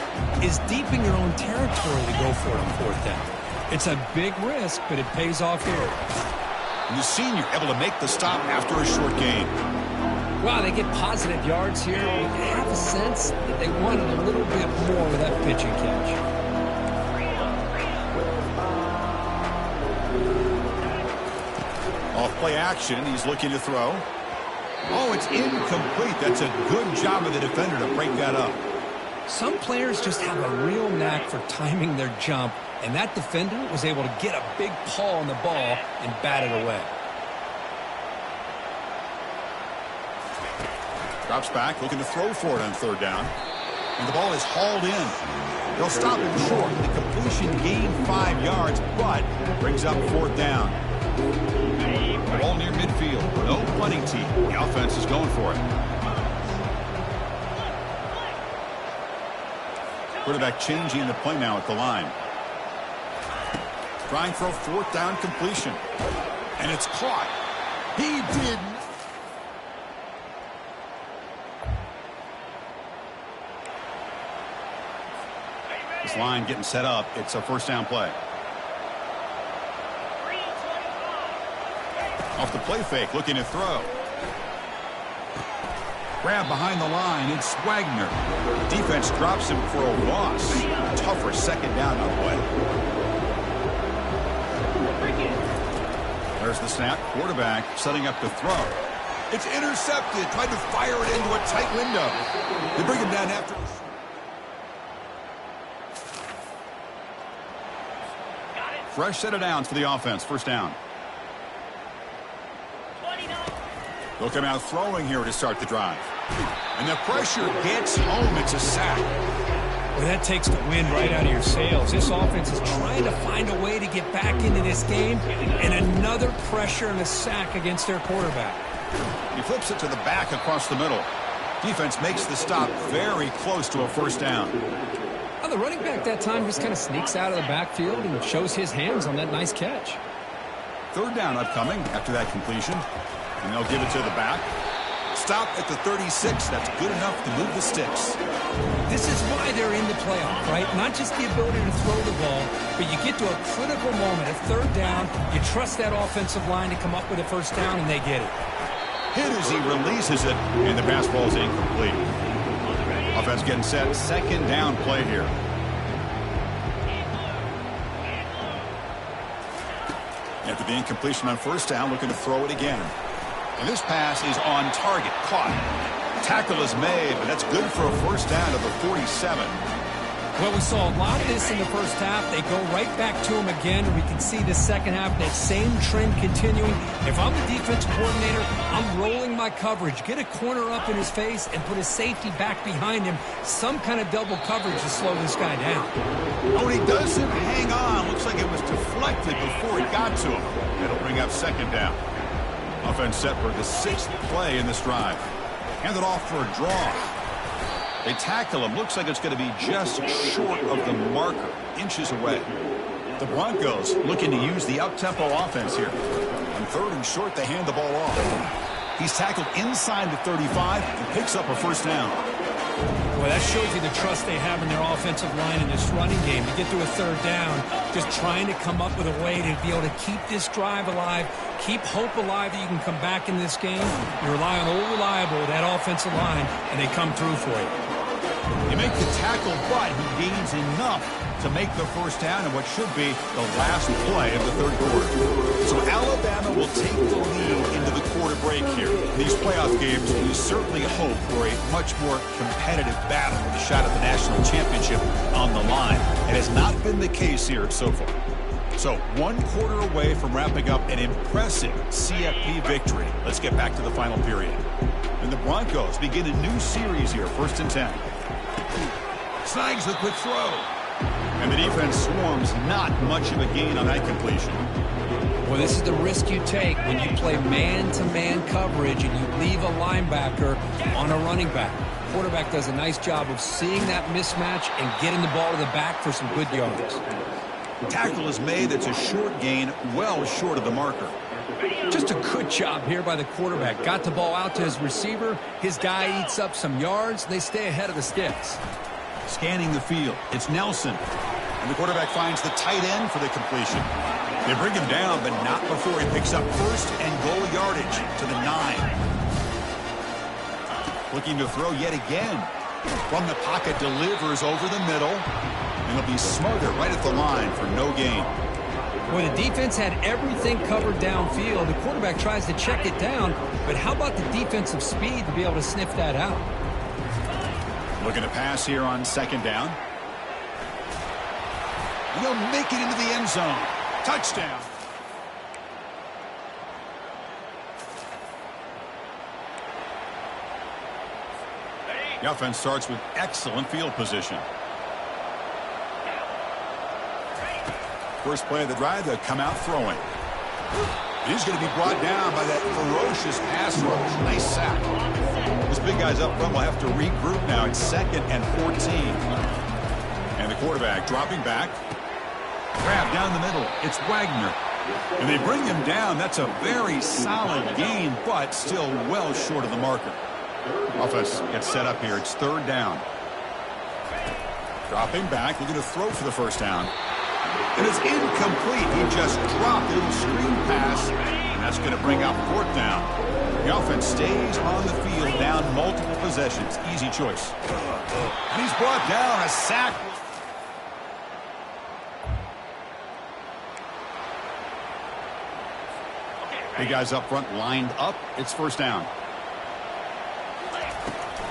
is deep in your own territory to go for it on fourth down. It's a big risk, but it pays off here. And the senior able to make the stop after a short gain. Wow, they get positive yards here. They have a sense that they wanted a little bit more with that pitch and catch. Off play action, he's looking to throw. Oh, it's incomplete. That's a good job of the defender to break that up. Some players just have a real knack for timing their jump, and that defender was able to get a big paw on the ball and bat it away. Drops back, looking to throw for it on third down. And the ball is hauled in. They'll stop him short. The completion gained 5 yards, but brings up 4th down. Ball near midfield. No punting team. The offense is going for it. Quarterback changing the play now at the line. Trying for a 4th down completion. And it's caught. He did. This line getting set up. It's a 1st down play. Off the play fake, looking to throw. Grab behind the line, it's Wagner. Defense drops him for a loss. Tougher 2nd down on the way. There's the snap. Quarterback setting up to throw. It's intercepted. Tried to fire it into a tight window. They bring him down after. Fresh set of downs for the offense. 1st down. They'll come out throwing here to start the drive. And the pressure gets home. It's a sack. Well, that takes the wind right out of your sails. This offense is trying to find a way to get back into this game. And another pressure and a sack against their quarterback. He flips it to the back across the middle. Defense makes the stop very close to a 1st down. Well, the running back that time just kind of sneaks out of the backfield and shows his hands on that nice catch. 3rd down upcoming after that completion. And they'll give it to the back. Stop at the 36. That's good enough to move the sticks. This is why they're in the playoff, right? Not just the ability to throw the ball, but you get to a critical moment, a 3rd down. You trust that offensive line to come up with a 1st down, and they get it. Hit as he releases it, and the pass ball is incomplete. Offense getting set. 2nd down play here. After the incompletion on 1st down, looking to throw it again. And this pass is on target. Caught. Tackle is made, but that's good for a 1st down to the 47. Well, we saw a lot of this in the 1st half. They go right back to him again, and we can see the 2nd half, that same trend continuing. If I'm the defense coordinator, I'm rolling my coverage. Get a corner up in his face and put a safety back behind him. Some kind of double coverage to slow this guy down. Oh, he doesn't hang on. Looks like it was deflected before he got to him. It'll bring up 2nd down. Offense set for the 6th play in this drive. Hand it off for a draw. They tackle him. Looks like it's going to be just short of the marker. Inches away. The Broncos looking to use the up-tempo offense here. On 3rd and short, they hand the ball off. He's tackled inside the 35 and picks up a 1st down. Well, that shows you the trust they have in their offensive line in this running game. To get to a 3rd down, just trying to come up with a way to be able to keep this drive alive, keep hope alive that you can come back in this game. You rely on old reliable, that offensive line, and they come through for you. You make the tackle, but he gains enough to make the 1st down in what should be the last play of the 3rd quarter. So Alabama will take the lead into the quarter break here. In these playoff games, we certainly hope for a much more competitive battle with a shot at the national championship on the line. It has not been the case here so far. So 1 quarter away from wrapping up an impressive CFP victory. Let's get back to the final period. And the Broncos begin a new series here, 1st and 10. Snags the quick throw. And the defense swarms. Not much of a gain on that completion. Well, this is the risk you take when you play man-to-man coverage and you leave a linebacker on a running back. Quarterback does a nice job of seeing that mismatch and getting the ball to the back for some good yards. Tackle is made. That's a short gain, well short of the marker. Just a good job here by the quarterback. Got the ball out to his receiver. His guy eats up some yards. They stay ahead of the sticks. Scanning the field. It's Nelson. And the quarterback finds the tight end for the completion. They bring him down, but not before he picks up 1st and goal yardage to the 9. Looking to throw yet again. From the pocket, delivers over the middle. And he'll be smothered right at the line for no gain. Well, the defense had everything covered downfield. The quarterback tries to check it down, but how about the defensive speed to be able to sniff that out? Looking to pass here on 2nd down. And he'll make it into the end zone. Touchdown. The offense starts with excellent field position. First play of the drive, they'll come out throwing. He's going to be brought down by that ferocious pass rush. Nice sack. This big guy's up front will have to regroup now. It's 2nd and 14. And the quarterback dropping back. Grab down the middle. It's Wagner. And they bring him down. That's a very solid gain, but still well short of the marker. Offense gets set up here. It's 3rd down. Dropping back. They're going to throw for the first down. And it's incomplete. He just dropped a little screen pass, and that's going to bring up 4th down. The offense stays on the field, down multiple possessions. Easy choice. And he's brought down. A sack. Big guys up front lined up. It's 1st down.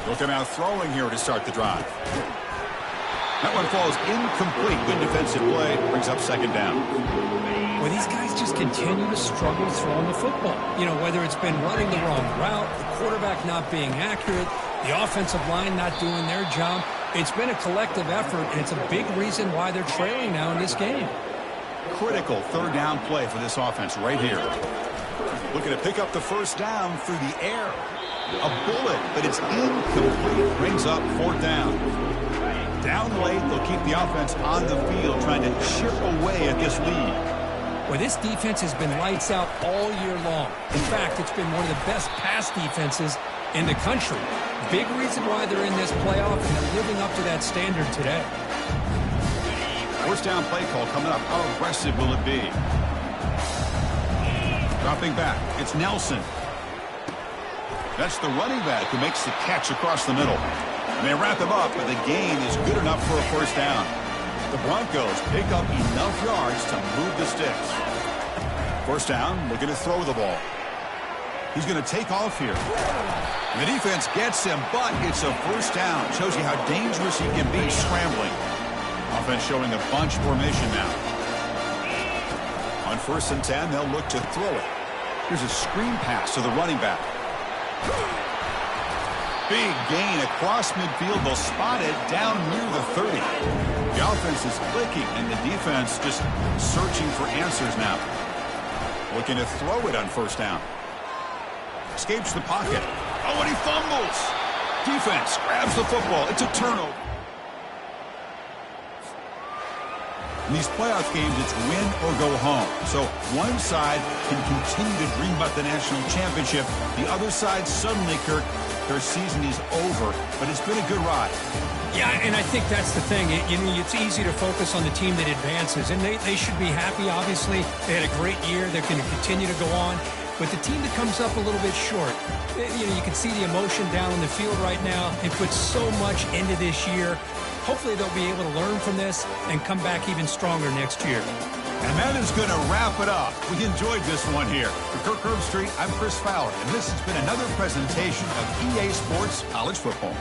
They'll come out throwing here to start the drive. That one falls incomplete. Good defensive play. Brings up 2nd down. Well, these guys just continue to struggle throwing the football. You know, whether it's been running the wrong route, the quarterback not being accurate, the offensive line not doing their job. It's been a collective effort, and it's a big reason why they're trailing now in this game. Critical 3rd down play for this offense right here. Looking to pick up the 1st down through the air. A bullet, but it's incomplete. Brings up 4th down. Down late, they'll keep the offense on the field trying to chip away at this lead. Well, this defense has been lights out all year long. In fact, it's been one of the best pass defenses in the country. Big reason why they're in this playoff, and they're living up to that standard today. 1st down play call coming up. How aggressive will it be? Dropping back. It's Nelson. That's the running back who makes the catch across the middle. And they wrap him up, but the gain is good enough for a 1st down. The Broncos pick up enough yards to move the sticks. 1st down, looking to throw the ball. He's going to take off here. And the defense gets him, but it's a 1st down. Shows you how dangerous he can be scrambling. Offense showing a bunch formation now. On 1st and 10, they'll look to throw it. Here's a screen pass to the running back. Big gain across midfield. They'll spot it down near the 30. The offense is clicking, and the defense just searching for answers now. Looking to throw it on 1st down. Escapes the pocket. Oh, and he fumbles. Defense grabs the football. It's a turnover. In these playoff games, it's win or go home. So one side can continue to dream about the national championship. The other side suddenly, Kirk, their season is over, but it's been a good ride. Yeah, and I think that's the thing. It's easy to focus on the team that advances, and they should be happy, obviously. They had a great year. They're going to continue to go on. But the team that comes up a little bit short, you can see the emotion down on the field right now. They put so much into this year. Hopefully they'll be able to learn from this and come back even stronger next year. And that is going to wrap it up. We enjoyed this one here. For Kirk Herbstreit, I'm Chris Fowler, and this has been another presentation of EA Sports College Football.